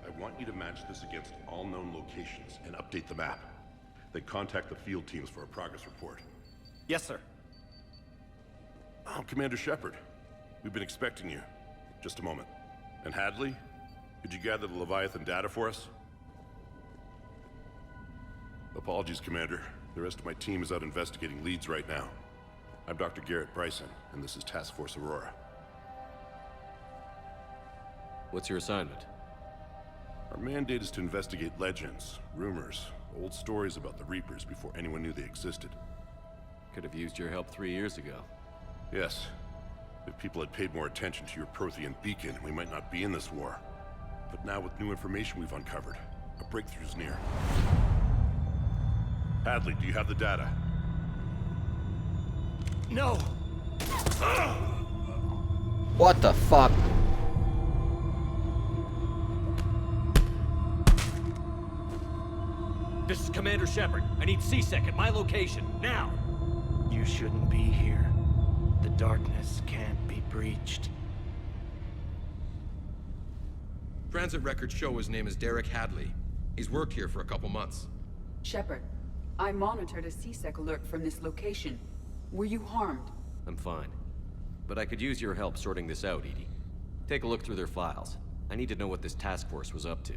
I want you to match this against all known locations and update the map. then contact the field teams for a progress report. Yes, sir. I'm Commander Shepard. We've been expecting you. Just a moment. And Hadley, could you gather the Leviathan data for us? Apologies, Commander. The rest of my team is out investigating leads right now. I'm Dr. Garrett Bryson, and this is Task Force Aurora. What's your assignment? Our mandate is to investigate legends, rumors, old stories about the Reapers before anyone knew they existed. Could have used your help 3 years ago. Yes. If people had paid more attention to your Prothean beacon, we might not be in this war. But now with new information we've uncovered, a breakthrough's near. Hadley, do you have the data? No! What the fuck? This is Commander Shepard. I need C-Sec at my location, now! You shouldn't be here. The darkness can't be breached. Transit records show his name is Derek Hadley. He's worked here for a couple months. Shepard, I monitored a C-Sec alert from this location. Were you harmed? I'm fine. But I could use your help sorting this out, Edie. Take a look through their files. I need to know what this task force was up to.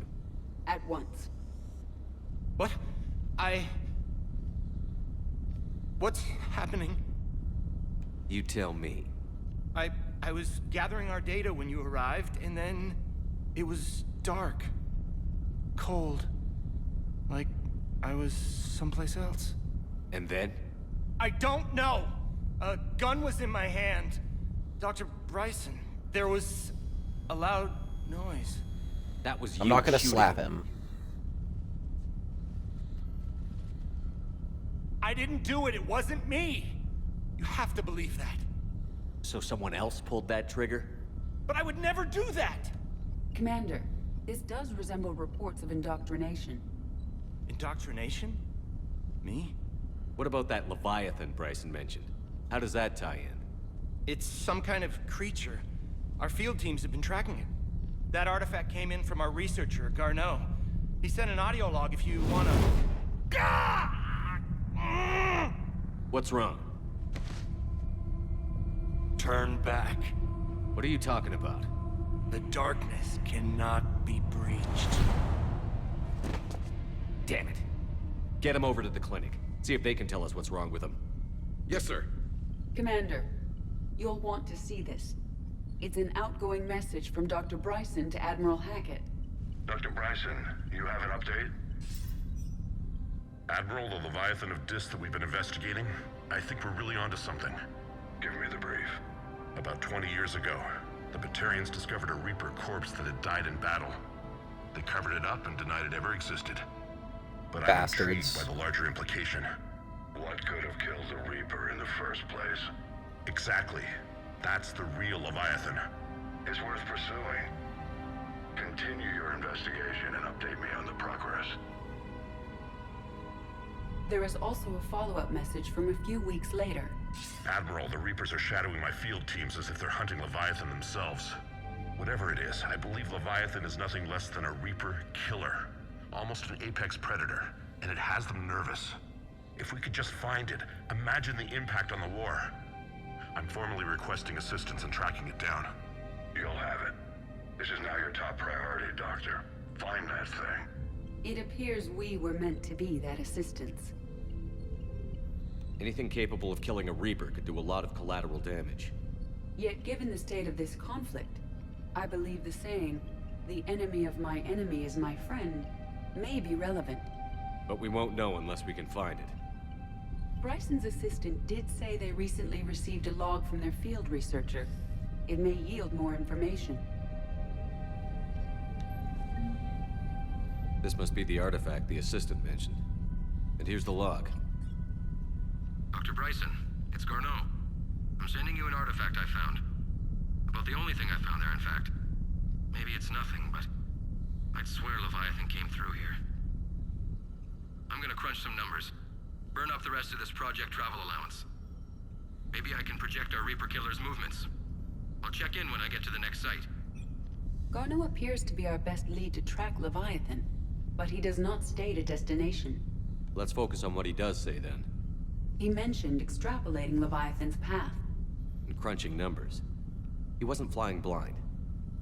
At once. What? What's happening? You tell me. I was gathering our data when you arrived, and then it was dark. Cold. Like I was someplace else. And then? I don't know! A gun was in my hand. Dr. Bryson, there was a loud noise. That was you. I'm not gonna shooting. slap him. I didn't do it. It wasn't me. You have to believe that. So someone else pulled that trigger? But I would never do that! Commander, this does resemble reports of indoctrination. Indoctrination? Me? What about that Leviathan Bryson mentioned? How does that tie in? It's some kind of creature. Our field teams have been tracking it. That artifact came in from our researcher, Garneau. He sent an audio log if you wanna... What's wrong? Turn back. What are you talking about? The darkness cannot be breached. Damn it. Get him over to the clinic. See if they can tell us what's wrong with him. Yes, sir. Commander, you'll want to see this. It's an outgoing message from Dr. Bryson to Admiral Hackett. Dr. Bryson, you have an update? Admiral, the Leviathan of Dis that we've been investigating, I think we're really onto something. Give me the brief. About 20 years ago, the Batarians discovered a Reaper corpse that had died in battle. They covered it up and denied it ever existed. But I'm intrigued by the larger implication. What could have killed the Reaper in the first place? Exactly. That's the real Leviathan. It's worth pursuing. Continue your investigation and update me on the progress. There is also a follow-up message from a few weeks later. Admiral, the Reapers are shadowing my field teams as if they're hunting Leviathan themselves. Whatever it is, I believe Leviathan is nothing less than a Reaper killer. Almost an apex predator, and it has them nervous. If we could just find it, imagine the impact on the war. I'm formally requesting assistance in tracking it down. You'll have it. This is now your top priority, Doctor. Find that thing. It appears we were meant to be that assistance. Anything capable of killing a Reaper could do a lot of collateral damage. Yet given the state of this conflict, I believe the saying, "The enemy of my enemy is my friend," may be relevant. But we won't know unless we can find it. Bryson's assistant did say they recently received a log from their field researcher. It may yield more information. This must be the artifact the assistant mentioned. And here's the log. Dr. Bryson, it's Garneau. I'm sending you an artifact I found. About the only thing I found there, in fact. Maybe it's nothing, but I'd swear Leviathan came through here. I'm gonna crunch some numbers. Burn up the rest of this project travel allowance. Maybe I can project our Reaper killer's movements. I'll check in when I get to the next site. Garneau appears to be our best lead to track Leviathan, but he does not state a destination. Let's focus on what he does say then. He mentioned extrapolating Leviathan's path. And crunching numbers. He wasn't flying blind.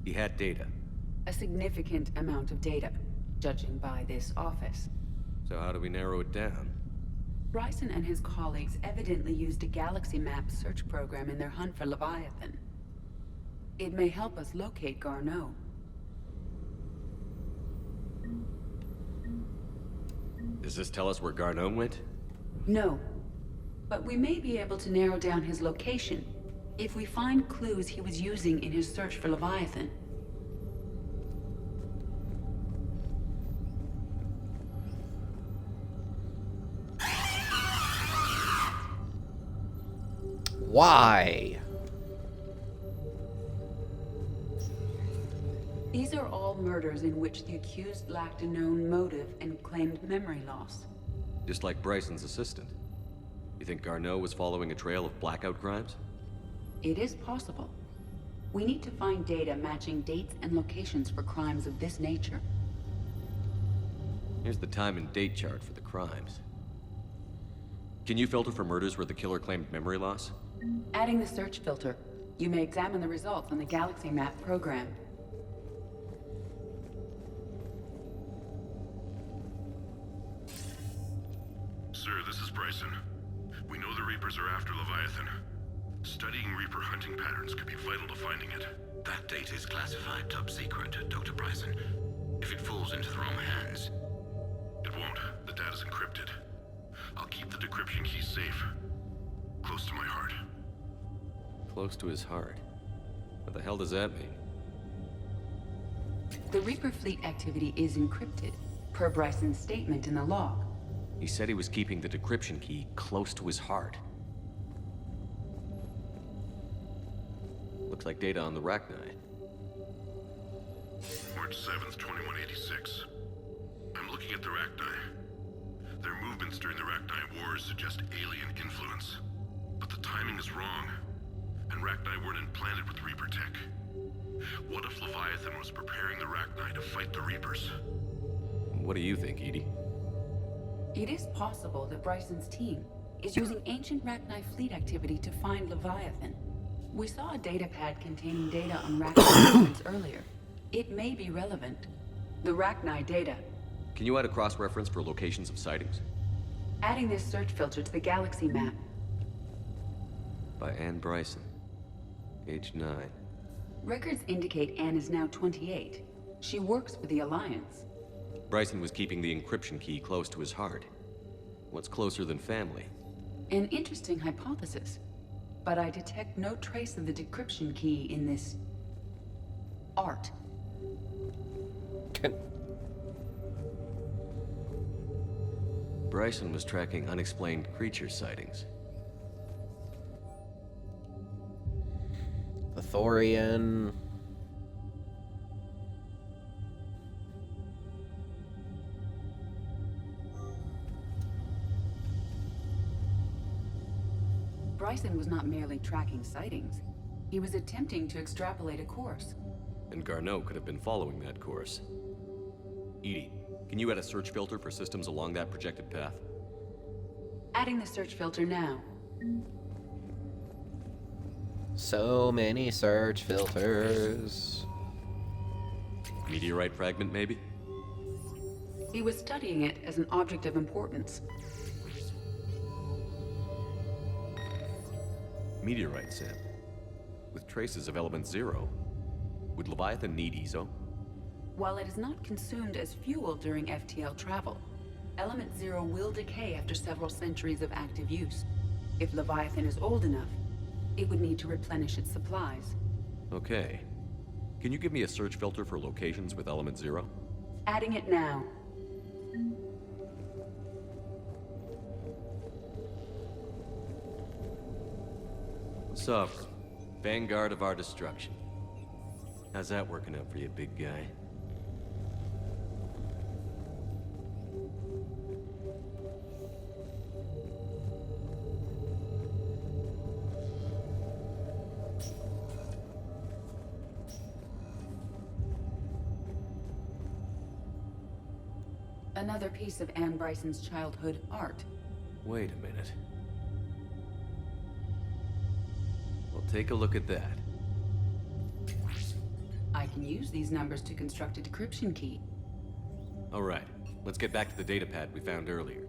He had data. A significant amount of data, judging by this office. So how do we narrow it down? Bryson and his colleagues evidently used a galaxy map search program in their hunt for Leviathan. It may help us locate Garneau. Does this tell us where Garneau went? No. But we may be able to narrow down his location if we find clues he was using in his search for Leviathan. Why? These are all murders in which the accused lacked a known motive and claimed memory loss. Just like Bryson's assistant. You think Garneau was following a trail of blackout crimes? It is possible. We need to find data matching dates and locations for crimes of this nature. Here's the time and date chart for the crimes. Can you filter for murders where the killer claimed memory loss? Adding the search filter, you may examine the results on the Galaxy Map program. Sir, this is Bryson. We know the Reapers are after Leviathan. Studying Reaper hunting patterns could be vital to finding it. That data is classified top secret, Dr. Bryson. If it falls into the wrong hands... It won't. The data's encrypted. I'll keep the decryption keys safe. Close to my heart. Close to his heart? What the hell does that mean? The Reaper fleet activity is encrypted, per Bryson's statement in the log. He said he was keeping the decryption key close to his heart. Looks like data on the Rachni. March 7th, 2186. I'm looking at the Rachni. Their movements during the Rachni Wars suggest alien influence. But the timing is wrong, and Rachni weren't implanted with Reaper tech. What if Leviathan was preparing the Rachni to fight the Reapers? What do you think, Edie? It is possible that Bryson's team is using ancient Rachni fleet activity to find Leviathan. We saw a datapad containing data on Rachni movements earlier. It may be relevant. The Rachni data. Can you add a cross-reference for locations of sightings? Adding this search filter to the Galaxy Map. By Anne Bryson. Age 9. Records indicate Anne is now 28. She works for the Alliance. Bryson was keeping the encryption key close to his heart. What's closer than family? An interesting hypothesis. But I detect no trace of the decryption key in this... art. Bryson was tracking unexplained creature sightings. The Thorian. Bryson was not merely tracking sightings. He was attempting to extrapolate a course. And Garneau could have been following that course. Edie, can you add a search filter for systems along that projected path? Adding the search filter now. So many search filters. Meteorite fragment, maybe? He was studying it as an object of importance. Meteorite sample. With traces of element 0. Would Leviathan need ESO? While it is not consumed as fuel during FTL travel, element 0 will decay after several centuries of active use. If Leviathan is old enough, it would need to replenish its supplies. Okay. Can you give me a search filter for locations with element 0? Adding it now. Sovereign, vanguard of our destruction. How's that working out for you, big guy? Another piece of Anne Bryson's childhood art. Wait a minute. Well, take a look at that. I can use these numbers to construct a decryption key. All right, let's get back to the datapad we found earlier.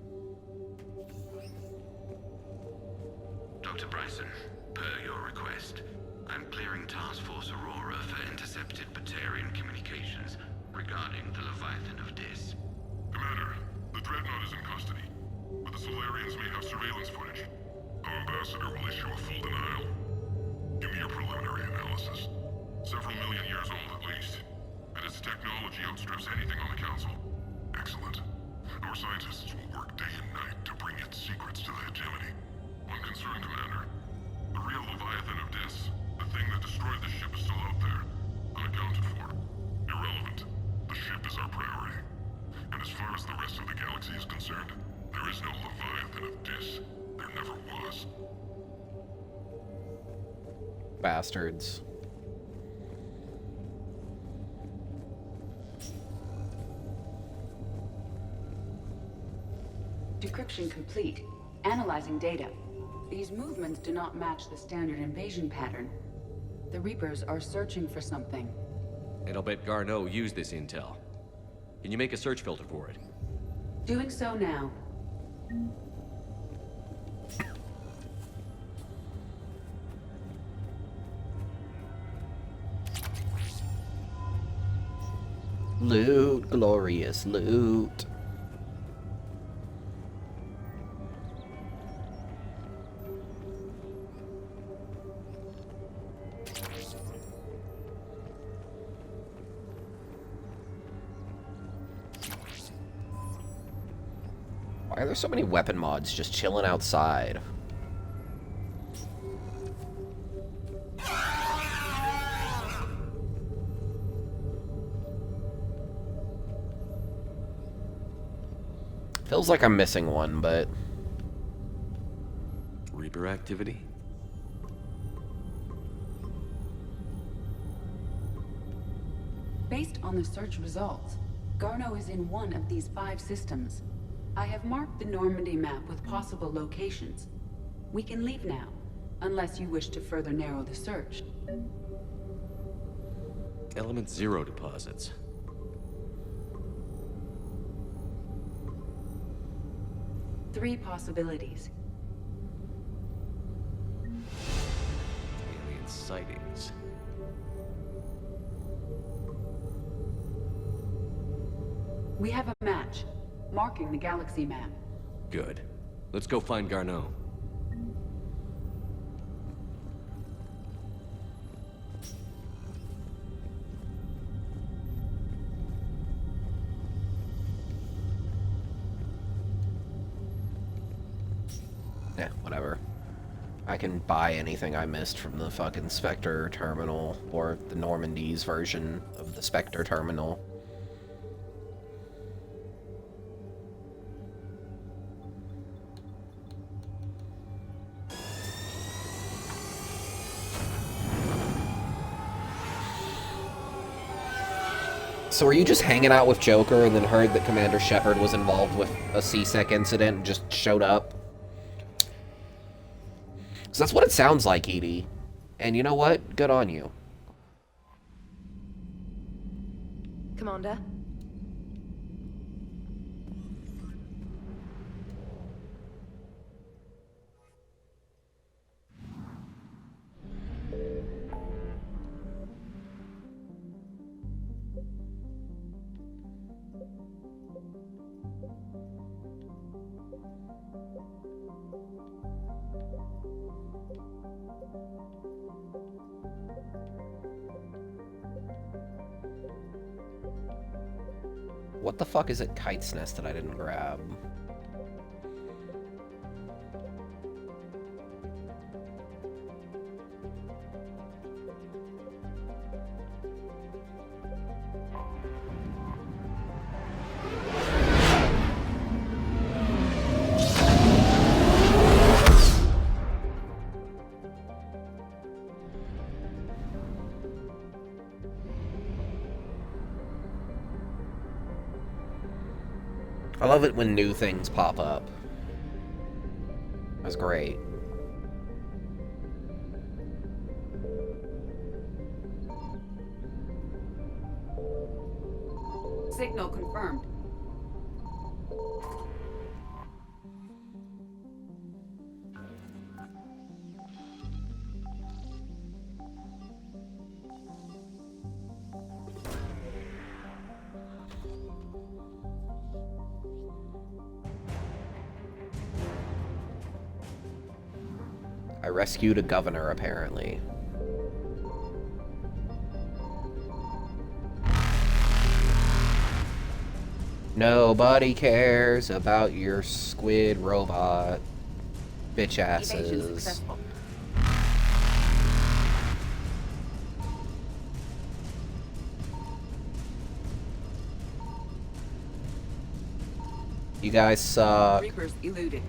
Dr. Bryson, per your request, I'm clearing Task Force Aurora for intercepted Batarian communications regarding the Leviathan of Dis. Commander, the Dreadnought is in custody, but the Solarians may have surveillance footage. Our ambassador will issue a full denial. Give me your preliminary analysis. Several million years old at least, and its technology outstrips anything on the Council. Excellent. Our scientists will work day and night to bring its secrets to the hegemony. One concern, Commander. The real Leviathan of Dis, the thing that destroyed the ship, is still out there, unaccounted for. Irrelevant. The ship is our priority. And as far as the rest of the galaxy is concerned, there is no Leviathan of Dis. There never was. Bastards. Decryption complete. Analyzing data. These movements do not match the standard invasion pattern. The Reapers are searching for something. And I'll bet Garneau used this intel. Can you make a search filter for it? Doing so now. Loot, glorious loot. Why are there so many weapon mods just chilling outside? Feels like I'm missing one, but... Reaper activity? Based on the search results, Garneau is in one of these 5 systems. I have marked the Normandy map with possible locations. We can leave now, unless you wish to further narrow the search. Element 0 deposits. Three possibilities. Alien sightings. We have a match, marking the galaxy map. Good. Let's go find Garneau. Yeah, whatever. I can buy anything I missed from the fucking Spectre terminal, or the Normandy's version of the Spectre terminal. So are you just hanging out with Joker and then heard that Commander Shepard was involved with a C-Sec incident and just showed up? So that's what it sounds like, Edie. And you know what? Good on you. Commander? What the fuck is at Kite's Nest that I didn't grab? love it when new things pop up. That's great. Signal confirmed. I rescued a governor, apparently. Nobody cares about your squid robot bitch Evasion asses. successful. You guys suck. Reapers eluded.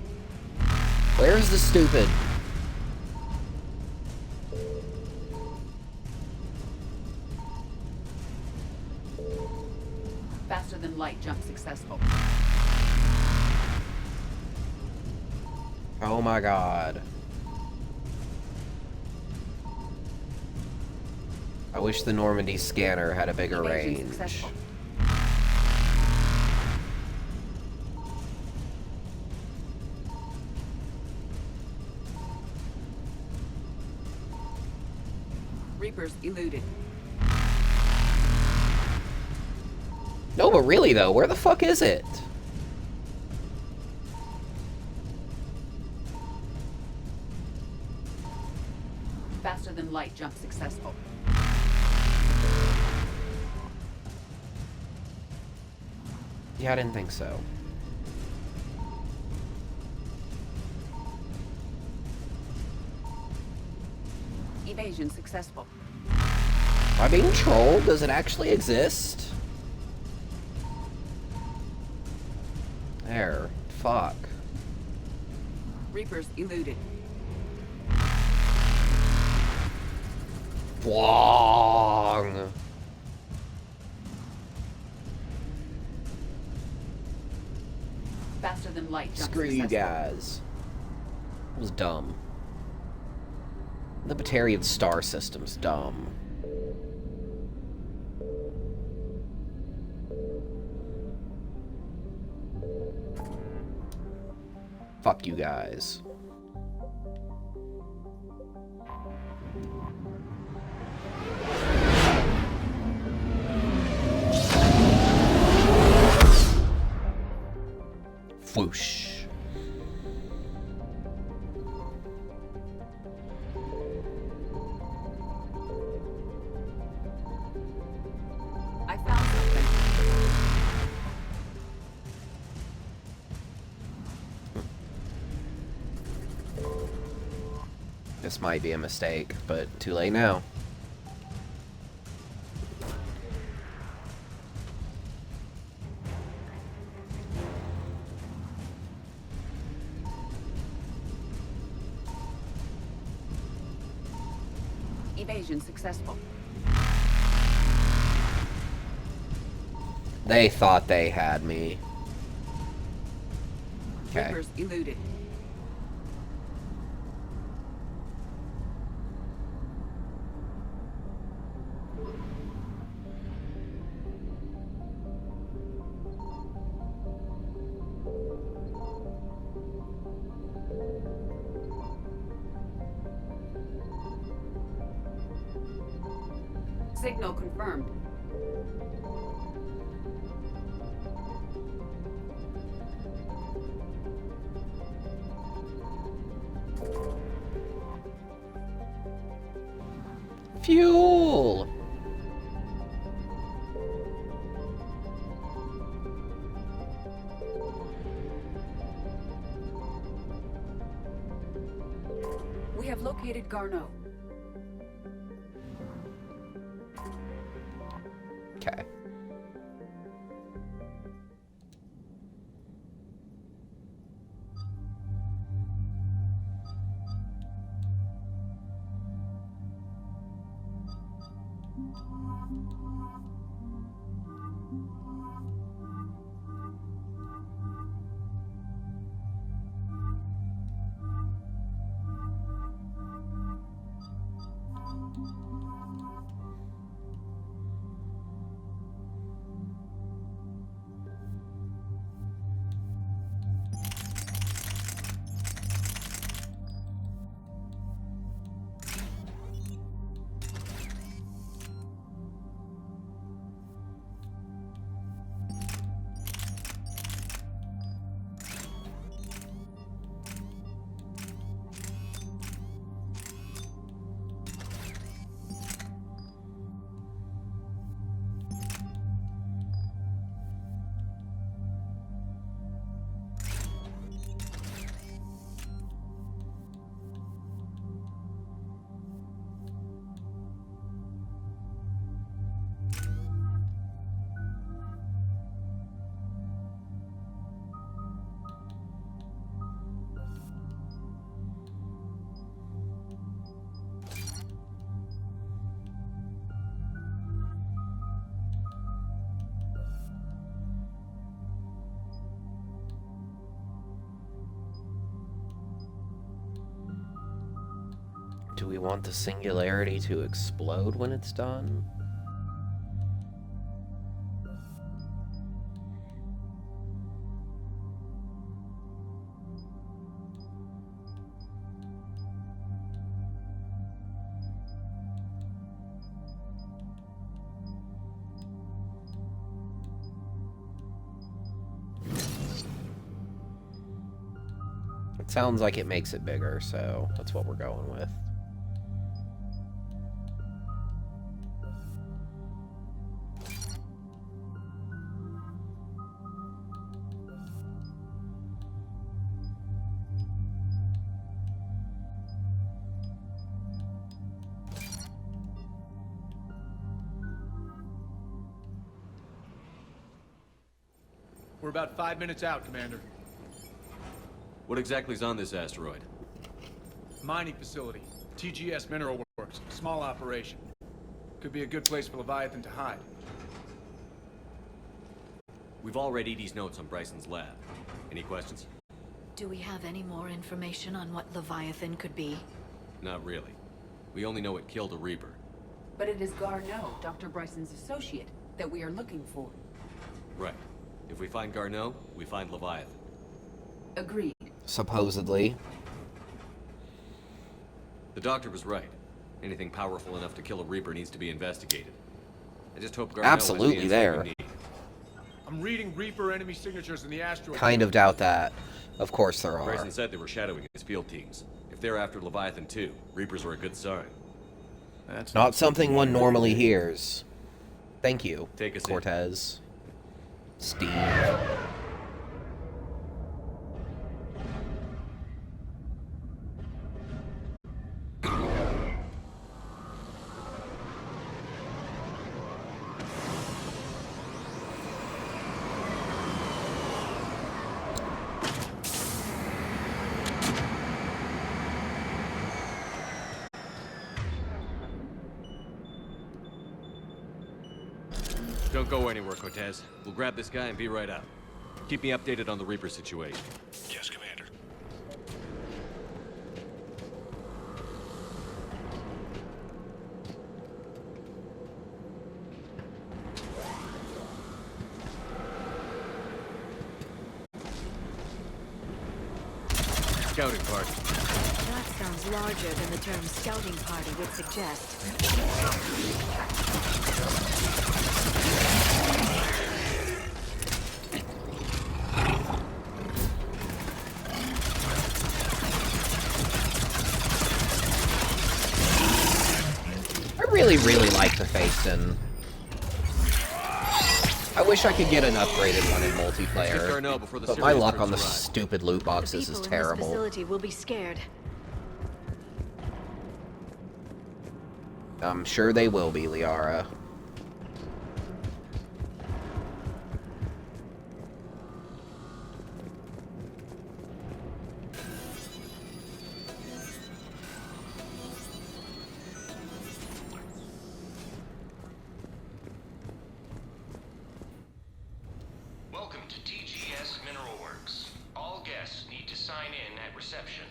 Where's the stupid? Faster than light jump successful. Oh my god. I wish the Normandy scanner had a bigger Evasion range. successful. Reapers eluded. No, but really though, where the fuck is it? Faster than light jump successful. Yeah, I didn't think so. Evasion successful. Am I being trolled? Does it actually exist? There. Fuck. Reapers eluded. Wong. Faster than light jump Screw you successful. guys. It was dumb. The Batarian star system's dumb. Fuck you guys. Whoosh. I found something. This might be a mistake, but too late now. Evasion successful. They thought they had me. Okay. Reapers eluded. Signal confirmed. Fuel! We have located Garneau. Okay. Do we want the singularity to explode when it's done? It sounds like it makes it bigger, so that's what we're going with. We're about 5 minutes out, Commander. What exactly is on this asteroid? Mining facility. TGS Mineral Works. Small operation. Could be a good place for Leviathan to hide. We've all read Edie's notes on Bryson's lab. Any questions? Do we have any more information on what Leviathan could be? Not really. We only know it killed a Reaper. But it is Garneau, Dr. Bryson's associate, that we are looking for. Right. If we find Garneau, we find Leviathan. Agreed. Supposedly. The doctor was right. Anything powerful enough to kill a Reaper needs to be investigated. I just hope Garneau has the Absolutely answers there. we need. I'm reading Reaper enemy signatures in the asteroid. Kind of doubt that. Of course there are. Bryson said they were shadowing his field teams. If they're after Leviathan too, Reapers are a good sign. That's not something one normally hears. Thank you, Take us in. Cortez. Steve. Don't go anywhere, Cortez. We'll grab this guy and be right out. Keep me updated on the Reaper situation. Yes, Commander. Scouting party. That sounds larger than the term scouting party would suggest. I really like the Facein. I wish I could get an upgraded one in multiplayer, but my luck on the stupid loot boxes is This terrible. facility will be scared. I'm sure they will be, Liara. Welcome to TGS Mineral Works. All guests need to sign in at reception.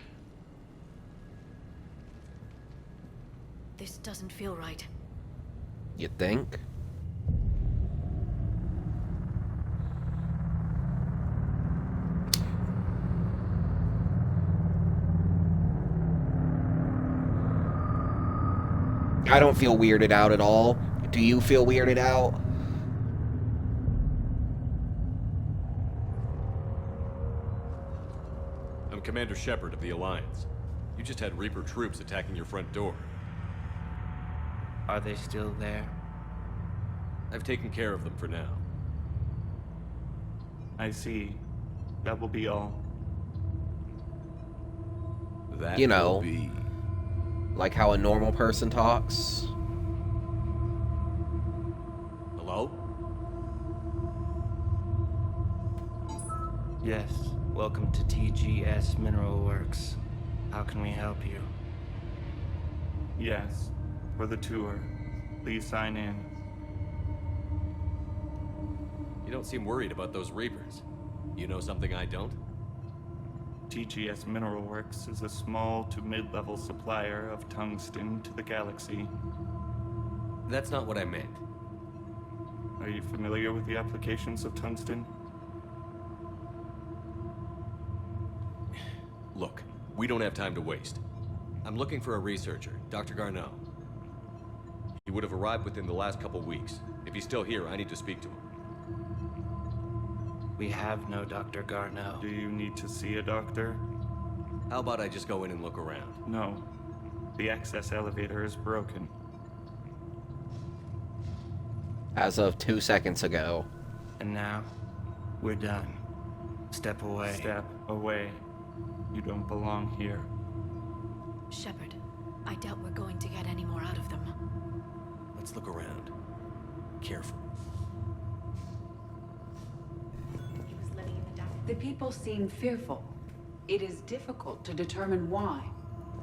This doesn't feel right. You think? I don't feel weirded out at all. Do you feel weirded out? I'm Commander Shepard of the Alliance. You just had Reaper troops attacking your front door. Are they still there? I've taken care of them for now. I see. That will be all. That You know, will be... like how a normal person talks. Hello? Yes. Welcome to TGS Mineral Works. How can we help you? Yes. For the tour. Please sign in. You don't seem worried about those Reapers. You know something I don't? TGS Mineral Works is a small to mid-level supplier of tungsten to the galaxy. That's not what I meant. Are you familiar with the applications of tungsten? Look, we don't have time to waste. I'm looking for a researcher, Dr. Garneau. He would have arrived within the last couple weeks. If he's still here, I need to speak to him. We have no Dr. Garneau. Do you need to see a doctor? How about I just go in and look around? No. The access elevator is broken. As of 2 seconds ago. And now, we're done. Step away. Step away. You don't belong here. Shepard, I doubt we're going to get any more out of them. Let's look around. Careful. The people seem fearful. It is difficult to determine why.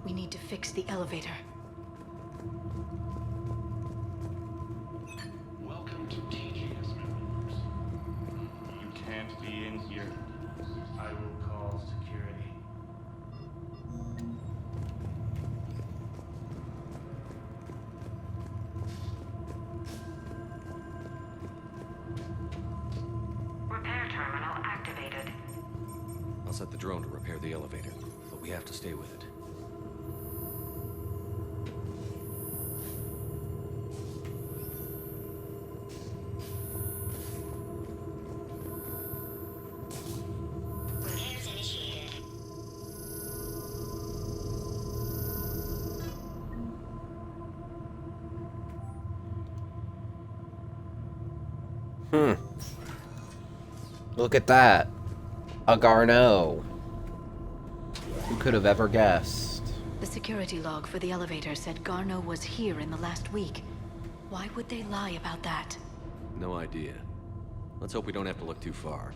We need to fix the elevator. Welcome to TGS Minerals. You can't be in here. I will call security. Repair terminal activated. I'll set the drone to repair the elevator, but we have to stay with it. Repairs initiated. Look at that. A Garneau. Who could have ever guessed? The security log for the elevator said Garneau was here in the last week. Why would they lie about that? No idea. Let's hope we don't have to look too far.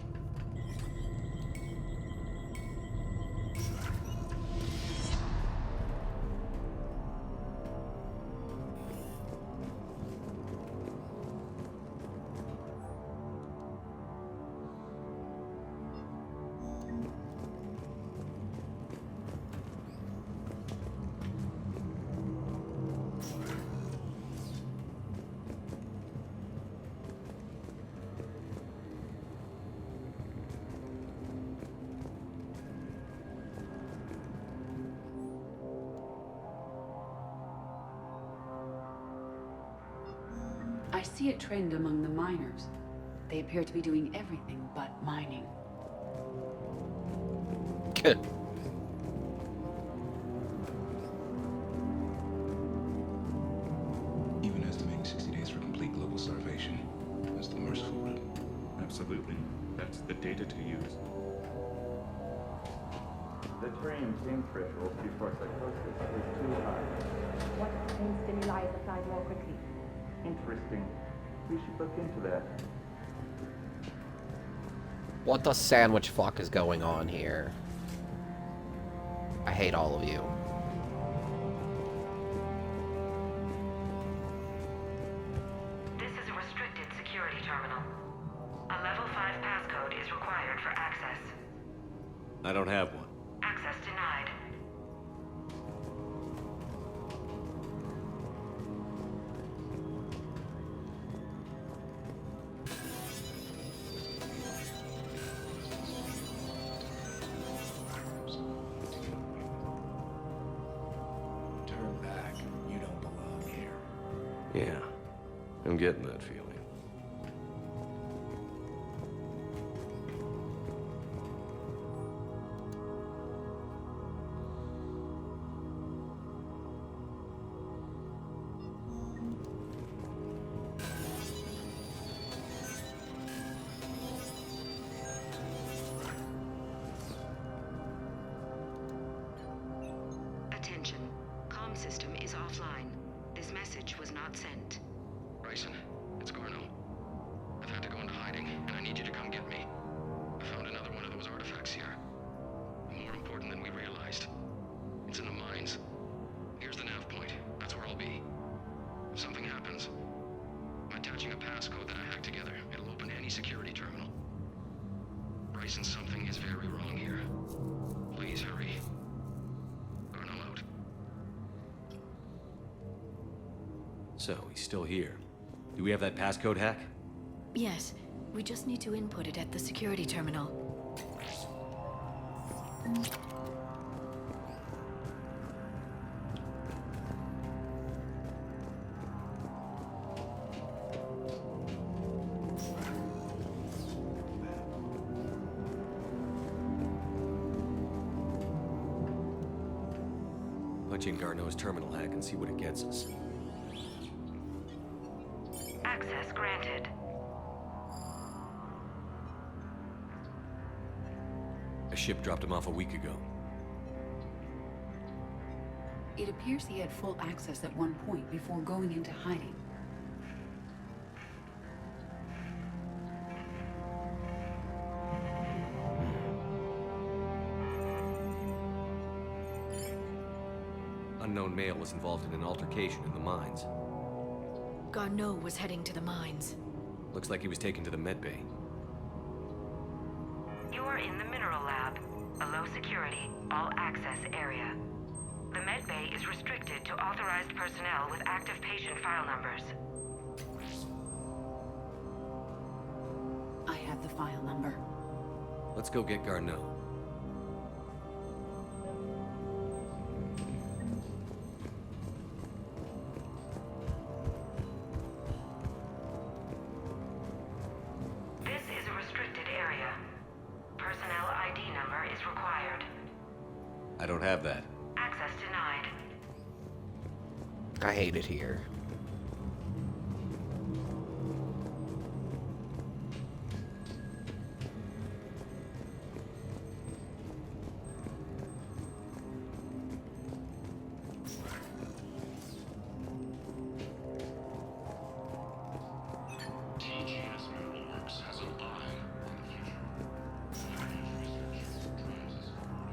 I see a trend among the miners. They appear to be doing everything but mining. Good. Even estimating 60 days for complete global starvation. That's the merciful route. Absolutely. That's the data to use. The terrain pain threshold before psychosis is too high. What pain stimuli is applied more quickly? Interesting. We should look into that. What the sandwich fuck is going on here? I hate all of you. This is a restricted security terminal. A level 5 passcode is required for access. I don't have one. Access denied. Turn back. You don't belong here. Yeah, I'm getting that feeling. Attention. Comm system is offline. This message was not sent. Bryson, it's Garneau. I've had to go into hiding, and I need you to come get me. I found another one of those artifacts here. More important than we realized. It's in the mines. Here's the nav point. That's where I'll be. If something happens, I'm attaching a passcode that I hacked together. It'll open any security terminal. Bryson, something is very wrong here. So, he's still here. Do we have that passcode hack? Yes, we just need to input it at the security terminal. Punch in Garneau's terminal hack and see what it gets us. Access granted. A ship dropped him off a week ago. It appears he had full access at one point before going into hiding. Unknown male was involved in an altercation in the mines. Garneau was heading to the mines. Looks like he was taken to the medbay. You are in the mineral lab, a low security, all access area. The medbay is restricted to authorized personnel with active patient file numbers. I have the file number. Let's go get Garneau. This is a restricted area. Personnel ID number is required. I don't have that. Access denied. I hate it here. TGS Mineral Works has an eye on the future. Research drives us forward.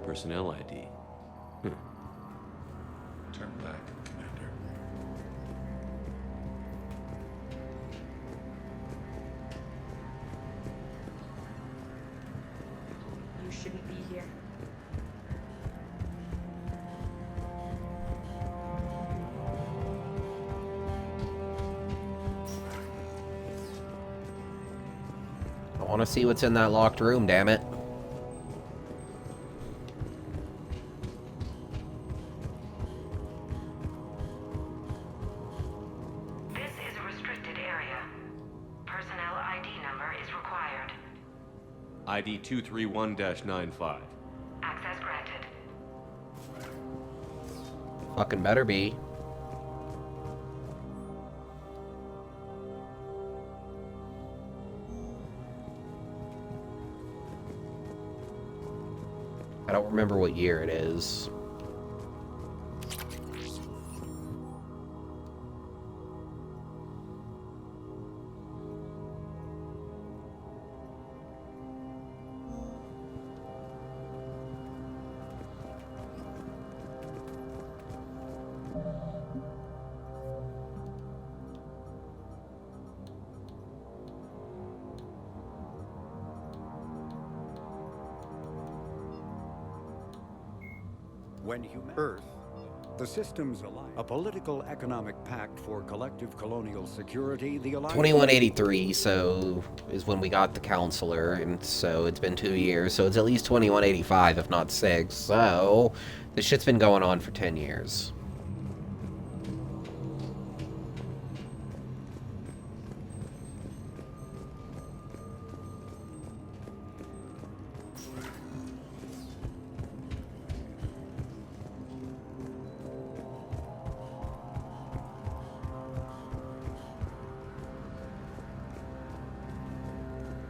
Personnel ID. Turn back, Commander. You shouldn't be here. I want to see what's in that locked room, damn it. This is a restricted area. Personnel ID number is required. ID 231-95. Access granted. Fucking better be. I don't remember what year it is. When human Earth, the Systems Alliance, a political economic pact for collective colonial security, the Alliance... 2183, so is when we got the counselor, and so it's been 2 years, so it's at least 2185, if not 6, so this shit's been going on for 10 years.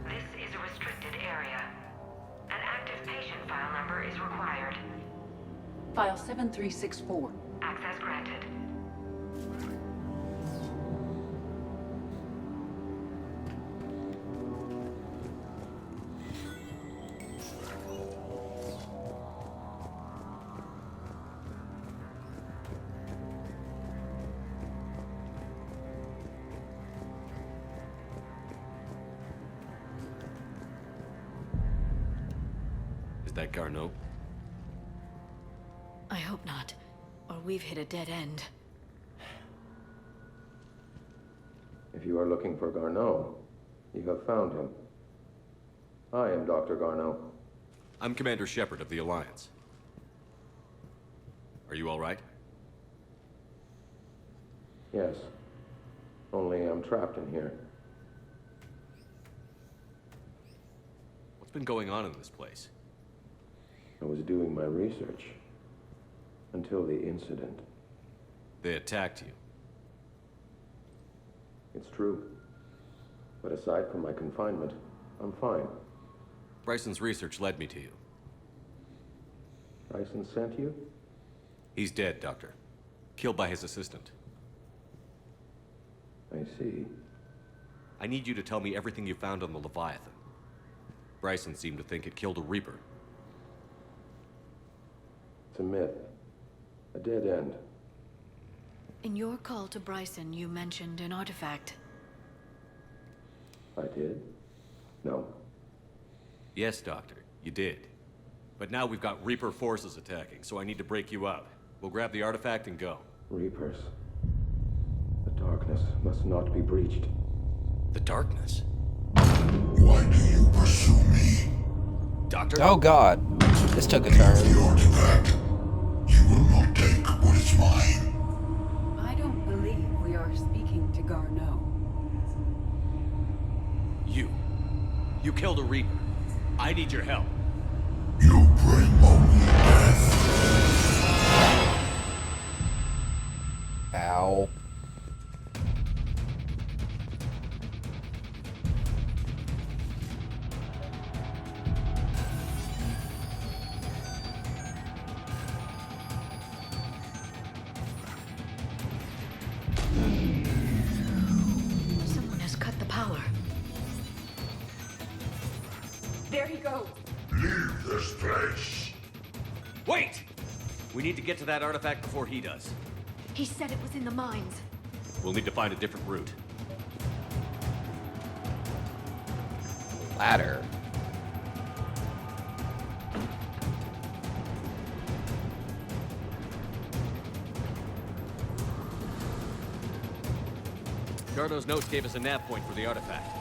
This is a restricted area. An active patient file number is required. File 7364. Access granted. that Garneau? I hope not, or we've hit a dead end. If you are looking for Garneau, you have found him. I am Dr. Garneau. I'm Commander Shepard of the Alliance. Are you all right? Yes. Only I'm trapped in here. What's been going on in this place? I was doing my research. Until the incident. They attacked you. It's true. But aside from my confinement, I'm fine. Bryson's research led me to you. Bryson sent you? He's dead, Doctor. Killed by his assistant. I see. I need you to tell me everything you found on the Leviathan. Bryson seemed to think it killed a Reaper. It's a myth. A dead end. In your call to Bryson, you mentioned an artifact. I did? No. Yes, Doctor, you did. But now we've got Reaper forces attacking, so I need to break you up. We'll grab the artifact and go. Reapers. The darkness must not be breached. The darkness? Why do you pursue me? Doctor? Oh god. This took a turn. The artifact. You will not take what is mine. I don't believe we are speaking to Garneau. You killed a Reaper. I need your help. You bring only death. Ow. Someone has cut the power. There he goes. Leave this place. Wait! We need to get to that artifact before he does. He said it was in the mines. We'll need to find a different route. Ladder. Garneau's notes gave us a nav point for the artifact.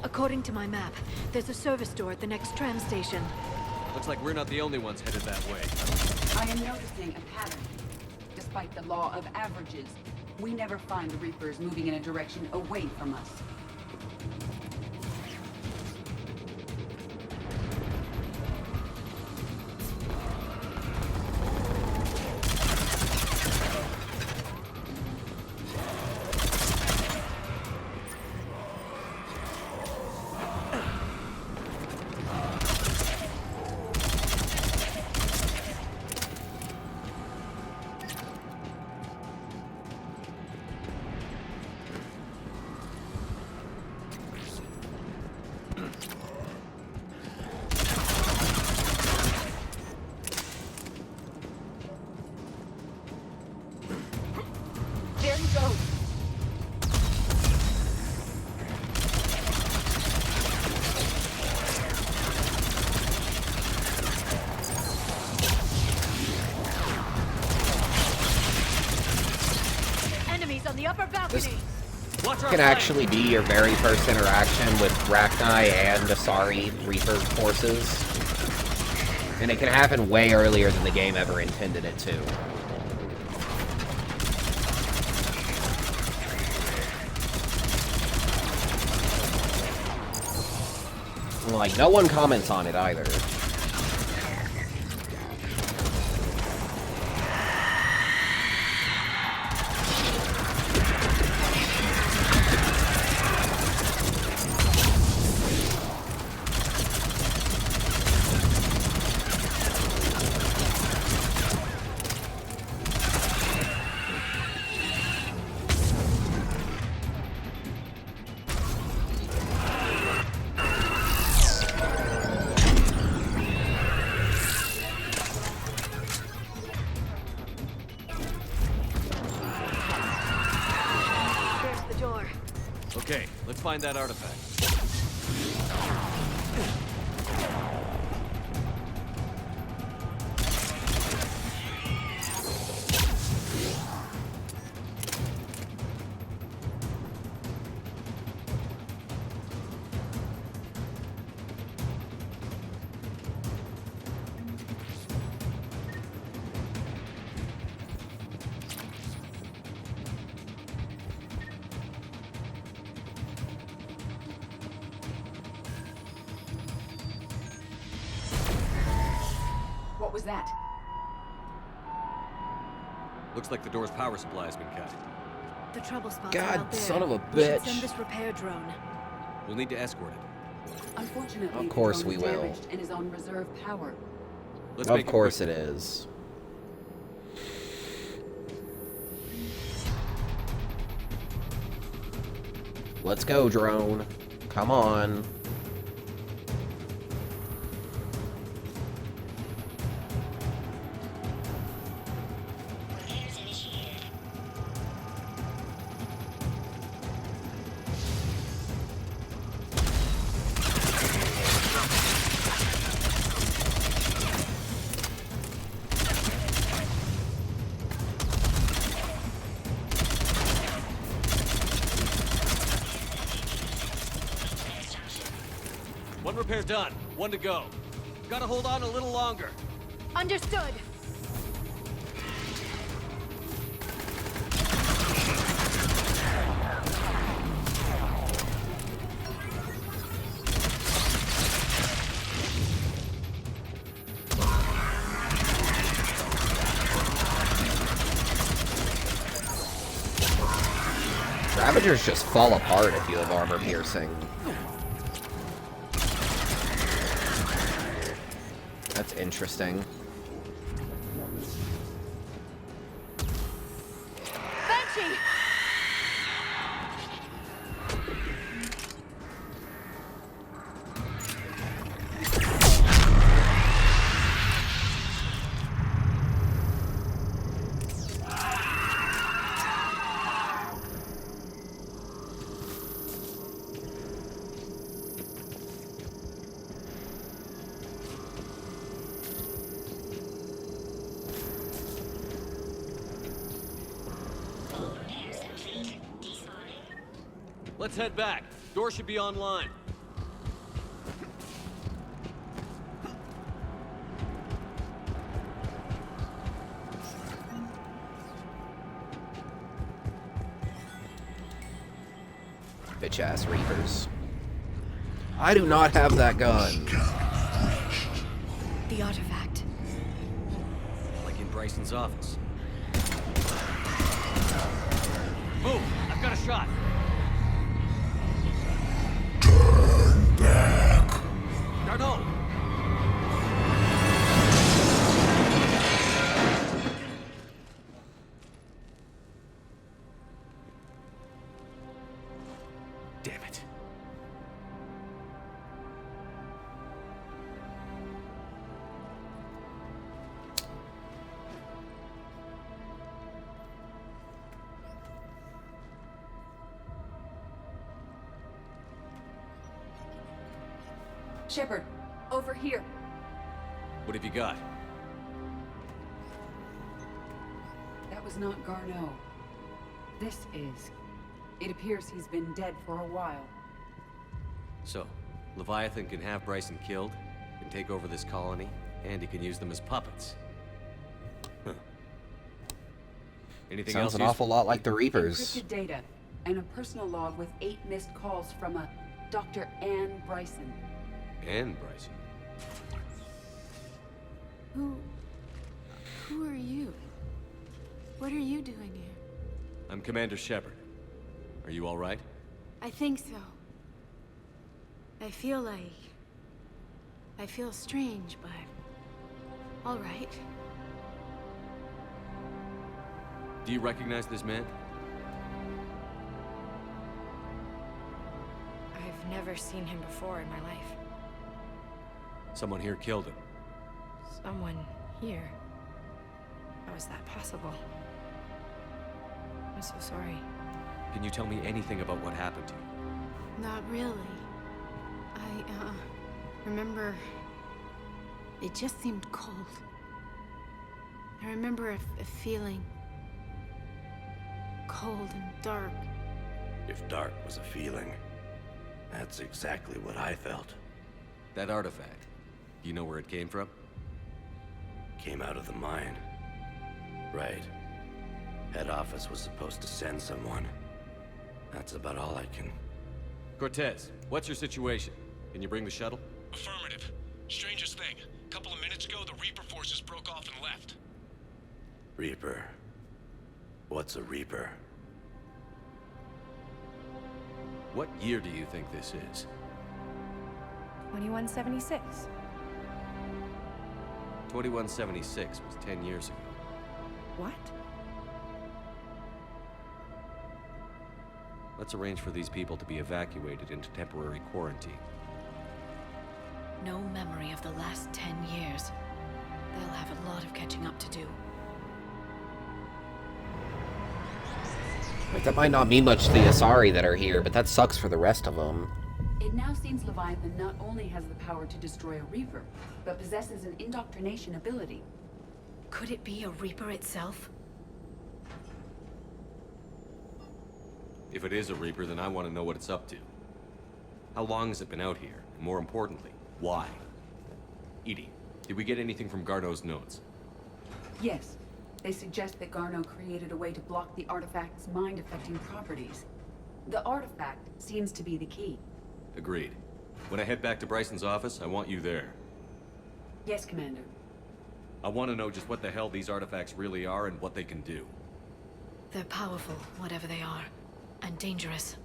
According to my map, there's a service door at the next tram station. Looks like we're not the only ones headed that way. I am noticing a pattern. Despite the law of averages, we never find the Reapers moving in a direction away from us. There he goes. Enemies on the upper balcony. This can actually be your very first interaction with Rachni and Asari Reaper forces. And it can happen way earlier than the game ever intended it to. Like, no one comments on it either. Okay, let's find that artifact. was that? Looks like the door's power supply has been cut. The trouble spots God, are out there. son of a We should bitch. send this repair drone. We'll need to escort it. Unfortunately, Of course the drone we is will. damaged and is on reserve power. Let's Of make course it it is. Let's go, drone. Come on. One repair done. One to go. Gotta hold on a little longer. Understood. Ravagers just fall apart if you have armor piercing. That's interesting. Banshee! Let's head back. Door should be online. Bitch-ass Reapers. I do not have that gun. The artifact. Like in Bryson's office. Move! I've got a shot! Turn back. Garneau! Damn it. Shepard, over here. What have you got? That was not Garneau. This is. It appears he's been dead for a while. So, Leviathan can have Bryson killed, can take over this colony, and he can use them as puppets. Huh. Anything Sounds else an useful? awful lot like the Reapers. Encrypted data and a personal log with 8 missed calls from a Dr. Ann Bryson. And Bryson. Who are you? What are you doing here? I'm Commander Shepard. Are you all right? I think so. I feel strange, but all right. Do you recognize this man? I've never seen him before in my life. Someone here killed him. Someone here. How is that possible? I'm so sorry. Can you tell me anything about what happened to you? Not really. I, remember... It just seemed cold. I remember a feeling... cold and dark. If dark was a feeling, that's exactly what I felt. That artifact, do you know where it came from? Came out of the mine. Right. Head office was supposed to send someone. That's about all I can... Cortez, what's your situation? Can you bring the shuttle? Affirmative. Strangest thing. Couple of minutes minutes ago, the Reaper forces broke off and left. Reaper. What's a Reaper? What year do you think this is? 2176. 2176 was 10 years ago. What? Let's arrange for these people to be evacuated into temporary quarantine. No memory of the last 10 years. They'll have a lot of catching up to do. Like, that might not mean much to the Asari that are here, but that sucks for the rest of them. It now seems Leviathan not only has the power to destroy a Reaper, but possesses an indoctrination ability. Could it be a Reaper itself? If it is a Reaper, then I want to know what it's up to. How long has it been out here? And more importantly, why? Edie, did we get anything from Garneau's notes? Yes. They suggest that Garneau created a way to block the artifact's mind-affecting properties. The artifact seems to be the key. Agreed. When I head back to Bryson's office, I want you there. Yes, Commander. I want to know just what the hell these artifacts really are and what they can do. They're powerful, whatever they are. And dangerous.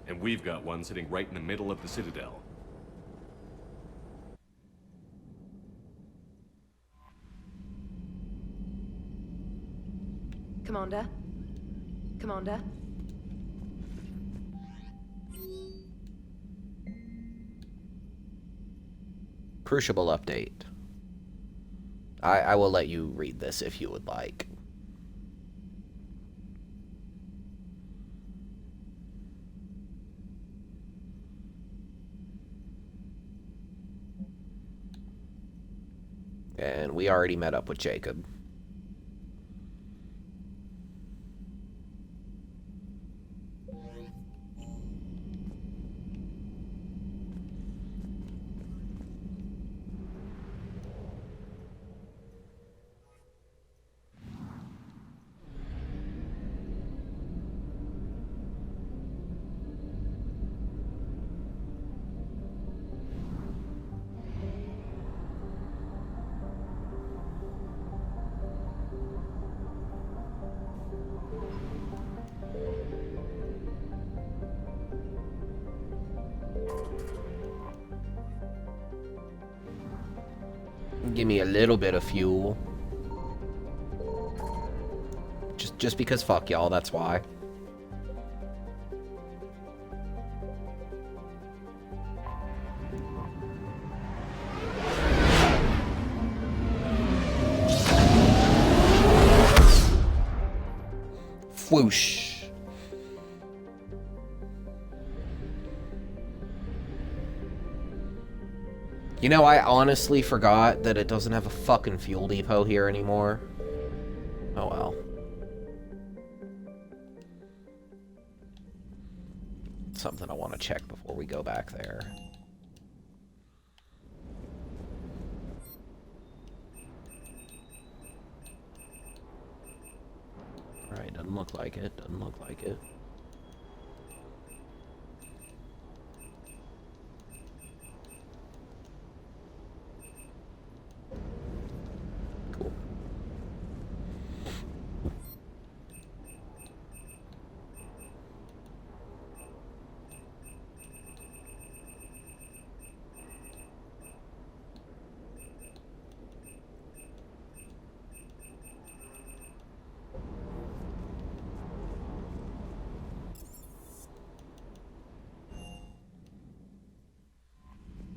And we've got one sitting right in the middle of the Citadel. Commander? Commander? Crucible update. I will let you read this if you would like. And we already met up with Jacob. Give me a little bit of fuel. Just because fuck y'all, that's why. Whoosh. You know, I honestly forgot that it doesn't have a fucking fuel depot here anymore. Oh well. Something I want to check before we go back there. Alright, doesn't look like it. Doesn't look like it.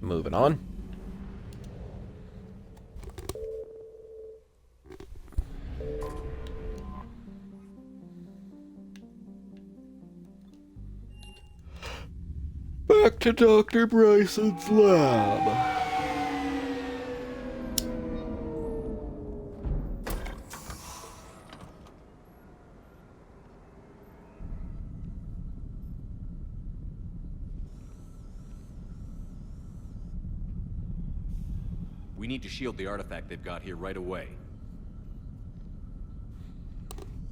Moving on. Back to Dr. Bryson's lab. We need to shield the artifact they've got here right away.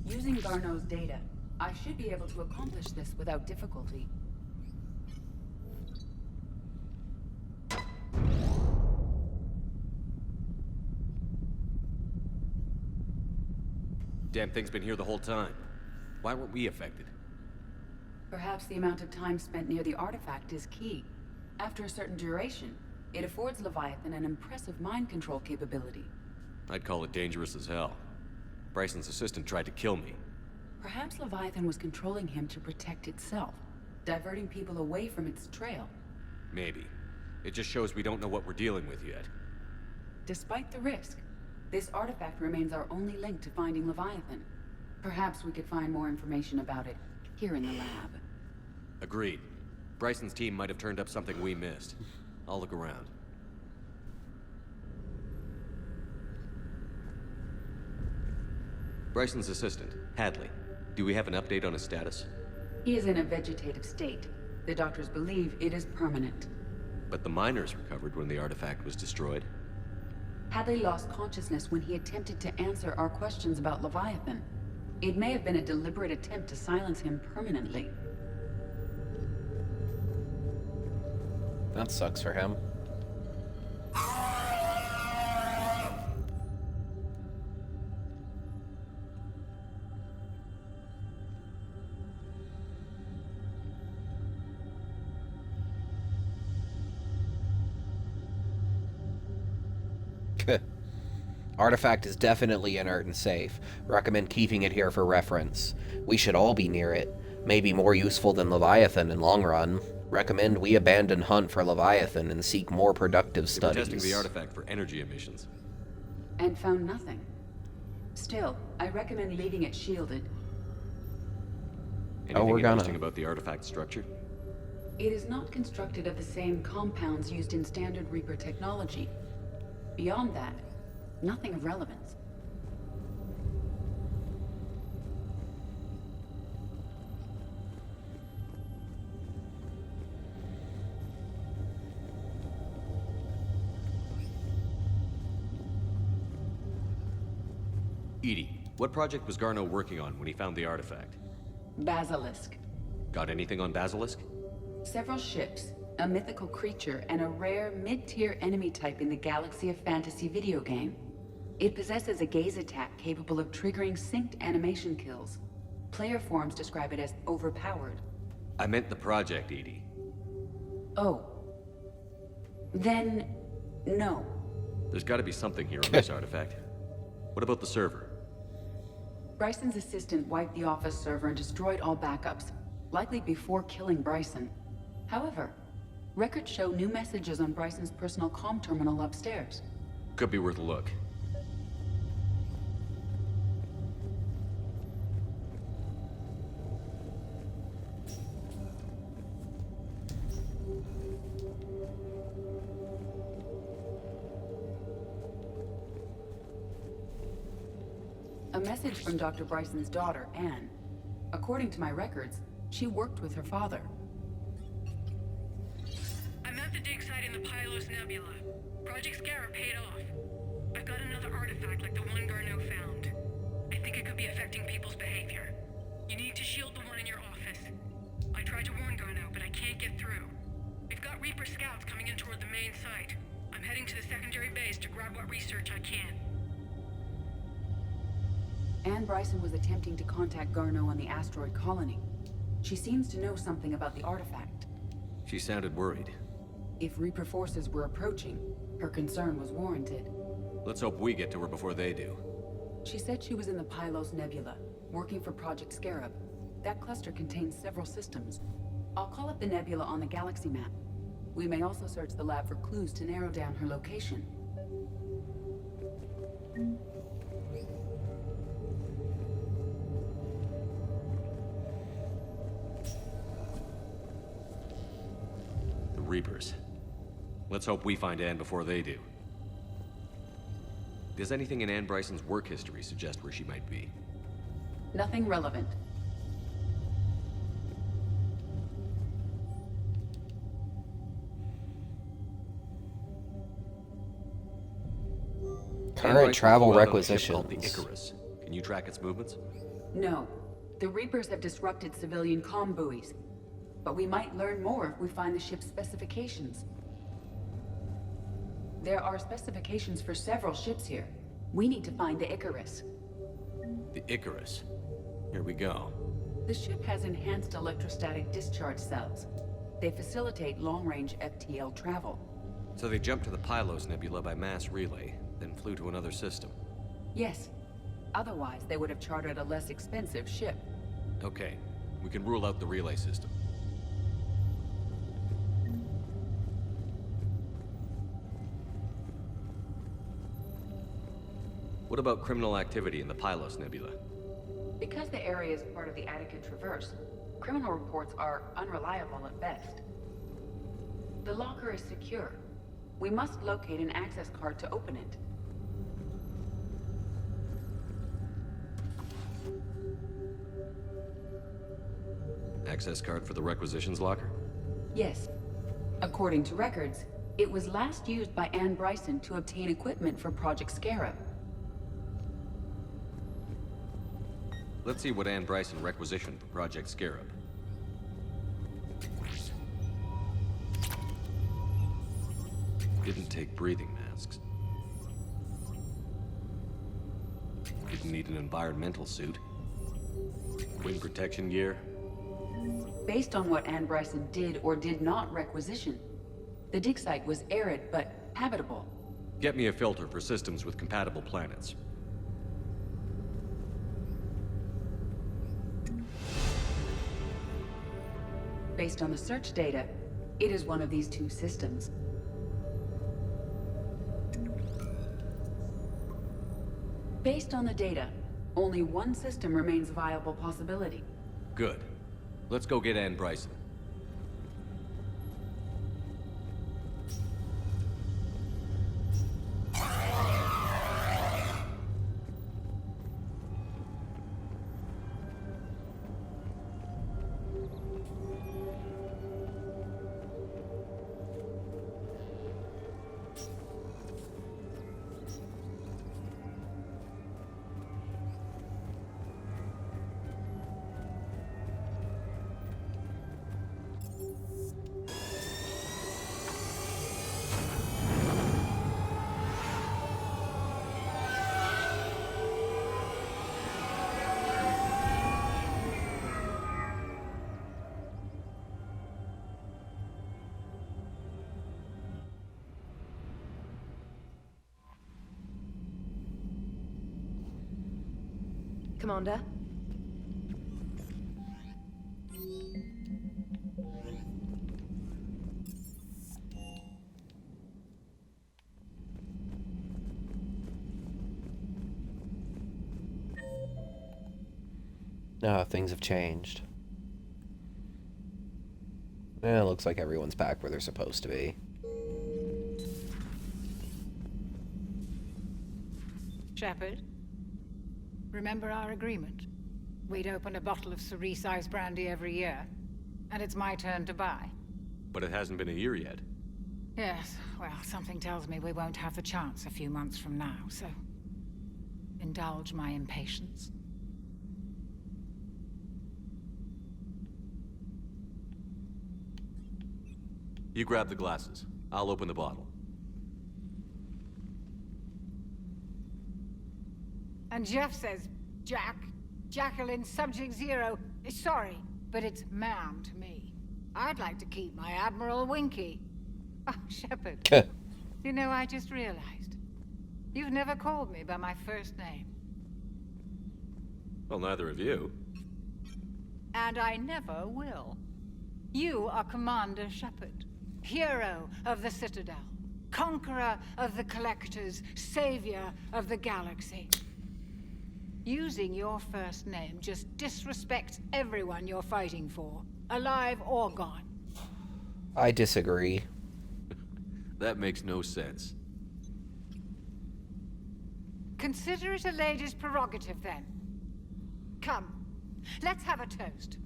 Using Garneau's data, I should be able to accomplish this without difficulty. Damn thing's been here the whole time. Why weren't we affected? Perhaps the amount of time spent near the artifact is key. After a certain duration, it affords Leviathan an impressive mind control capability. I'd call it dangerous as hell. Bryson's assistant tried to kill me. Perhaps Leviathan was controlling him to protect itself, diverting people away from its trail. Maybe. It just shows we don't know what we're dealing with yet. Despite the risk, this artifact remains our only link to finding Leviathan. Perhaps we could find more information about it here in the lab. Agreed. Bryson's team might have turned up something we missed. I'll look around. Bryson's assistant, Hadley. Do we have an update on his status? He is in a vegetative state. The doctors believe it is permanent. But the miners recovered when the artifact was destroyed. Hadley lost consciousness when he attempted to answer our questions about Leviathan. It may have been a deliberate attempt to silence him permanently. That sucks for him. Artifact is definitely inert and safe. Recommend keeping it here for reference. We should all be near it. May be more useful than Leviathan in long run. Recommend we abandon hunt for Leviathan and seek more productive They were studies. testing the artifact for energy emissions. And found nothing. Still, I recommend leaving it shielded. Anything we're gonna. interesting about the artifact structure? It is not constructed of the same compounds used in standard Reaper technology. Beyond that, nothing of relevance. Edie, what project was Garneau working on when he found the artifact? Basilisk. Got anything on Basilisk? Several ships, a mythical creature, and a rare mid-tier enemy type in the Galaxy of Fantasy video game. It possesses a gaze attack capable of triggering synced animation kills. Player forums describe it as overpowered. I meant the project, Edie. Oh. Then, no. There's gotta be something here on this artifact. What about the server? Bryson's assistant wiped the office server and destroyed all backups, likely before killing Bryson. However, records show new messages on Bryson's personal comm terminal upstairs. Could be worth a look. A message from Dr. Bryson's daughter, Anne. According to my records, she worked with her father. I'm at the dig site in the Pylos Nebula. Project Scarab paid off. I've got another artifact like the one Garneau found. I think it could be affecting people's behavior. You need to shield the one in your office. I tried to warn Garneau, but I can't get through. We've got Reaper scouts coming in toward the main site. I'm heading to the secondary base to grab what research I can. Anne Bryson was attempting to contact Garneau on the asteroid colony. She seems to know something about the artifact. She sounded worried. If Reaper forces were approaching, her concern was warranted. Let's hope we get to her before they do. She said she was in the Pylos Nebula, working for Project Scarab. That cluster contains several systems. I'll call up the nebula on the galaxy map. We may also search the lab for clues to narrow down her location. The Reapers. Let's hope we find Anne before they do. Does anything in Anne Bryson's work history suggest where she might be? Nothing relevant. Current travel Called the requisitions. Icarus. Can you track its movements? No. The Reapers have disrupted civilian comm buoys. But we might learn more if we find the ship's specifications. There are specifications for several ships here. We need to find the Icarus. The Icarus. Here we go. The ship has enhanced electrostatic discharge cells. They facilitate long-range FTL travel. So they jumped to the Pylos Nebula by mass relay, then flew to another system. Yes. Otherwise, they would have chartered a less expensive ship. Okay, we can rule out the relay system. What about criminal activity in the Pylos Nebula? Because the area is part of the Attica Traverse, criminal reports are unreliable at best. The locker is secure. We must locate an access card to open it. Access card for the requisitions locker? Yes. According to records, it was last used by Anne Bryson to obtain equipment for Project Scarab. Let's see what Anne Bryson requisitioned for Project Scarab. Didn't take breathing masks. Didn't need an environmental suit. Wind protection gear. Based on what Anne Bryson did or did not requisition, the dig site was arid but habitable. Get me a filter for systems with compatible planets. Based on the search data, it is one of these two systems. Based on the data, only one system remains a viable possibility. Good. Let's go get Anne Bryson. Commander? Things have changed. It looks like everyone's back where they're supposed to be. Shepard? Remember our agreement? We'd open a bottle of cerise-sized brandy every year, and it's my turn to buy. But it hasn't been a year yet. Yes, well, something tells me we won't have the chance a few months from now, so... indulge my impatience. You grab the glasses. I'll open the bottle. And Jeff says, Jacqueline, Subject Zero, is sorry, but it's ma'am to me. I'd like to keep my Admiral Winky. Oh, Shepard. You know, I just realized. You've never called me by my first name. Well, neither of you. And I never will. You are Commander Shepard, hero of the Citadel, conqueror of the Collectors, savior of the galaxy. Using your first name just disrespects everyone you're fighting for, alive or gone. I disagree. That makes no sense. Consider it a lady's prerogative, then. Come, let's have a toast.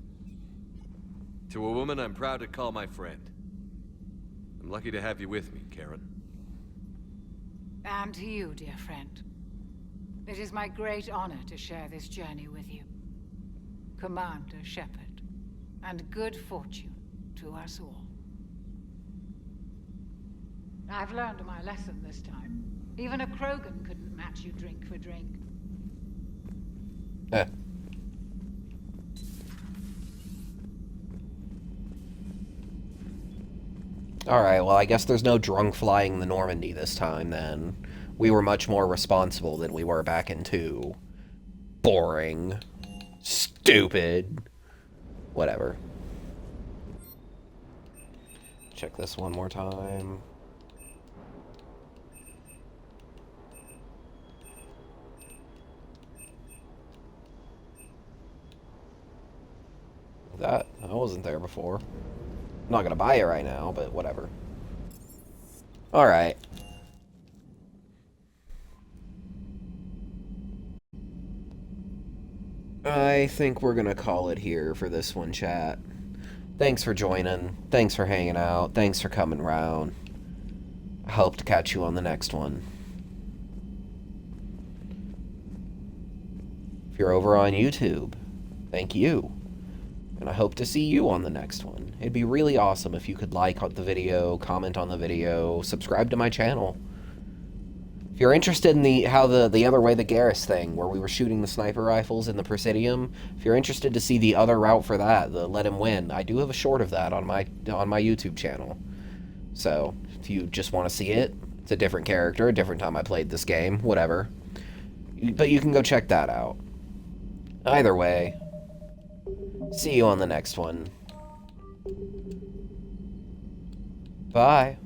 To a woman I'm proud to call my friend. I'm lucky to have you with me, Karen. And to you, dear friend. It is my great honor to share this journey with you. Commander Shepard. And good fortune to us all. I've learned my lesson this time. Even a Krogan couldn't match you drink for drink. Eh. Alright, well, I guess there's no drunk flying the Normandy this time, then. We were much more responsible than we were back in 2. Boring. Stupid. Whatever. Check this one more time. That wasn't there before. I'm not gonna buy it right now, but whatever. Alright. I think we're gonna call it here for this one, chat. Thanks for joining. Thanks for hanging out. Thanks for coming round. I hope to catch you on the next one. If you're over on YouTube, thank you. And I hope to see you on the next one. It'd be really awesome if you could like the video, comment on the video, subscribe to my channel. If you're interested in the other way the Garrus thing, where we were shooting the sniper rifles in the Presidium, if you're interested to see the other route for that, the Let Him Win, I do have a short of that on my YouTube channel. So, if you just want to see it, it's a different character, a different time I played this game, whatever. But you can go check that out. Either way, see you on the next one. Bye.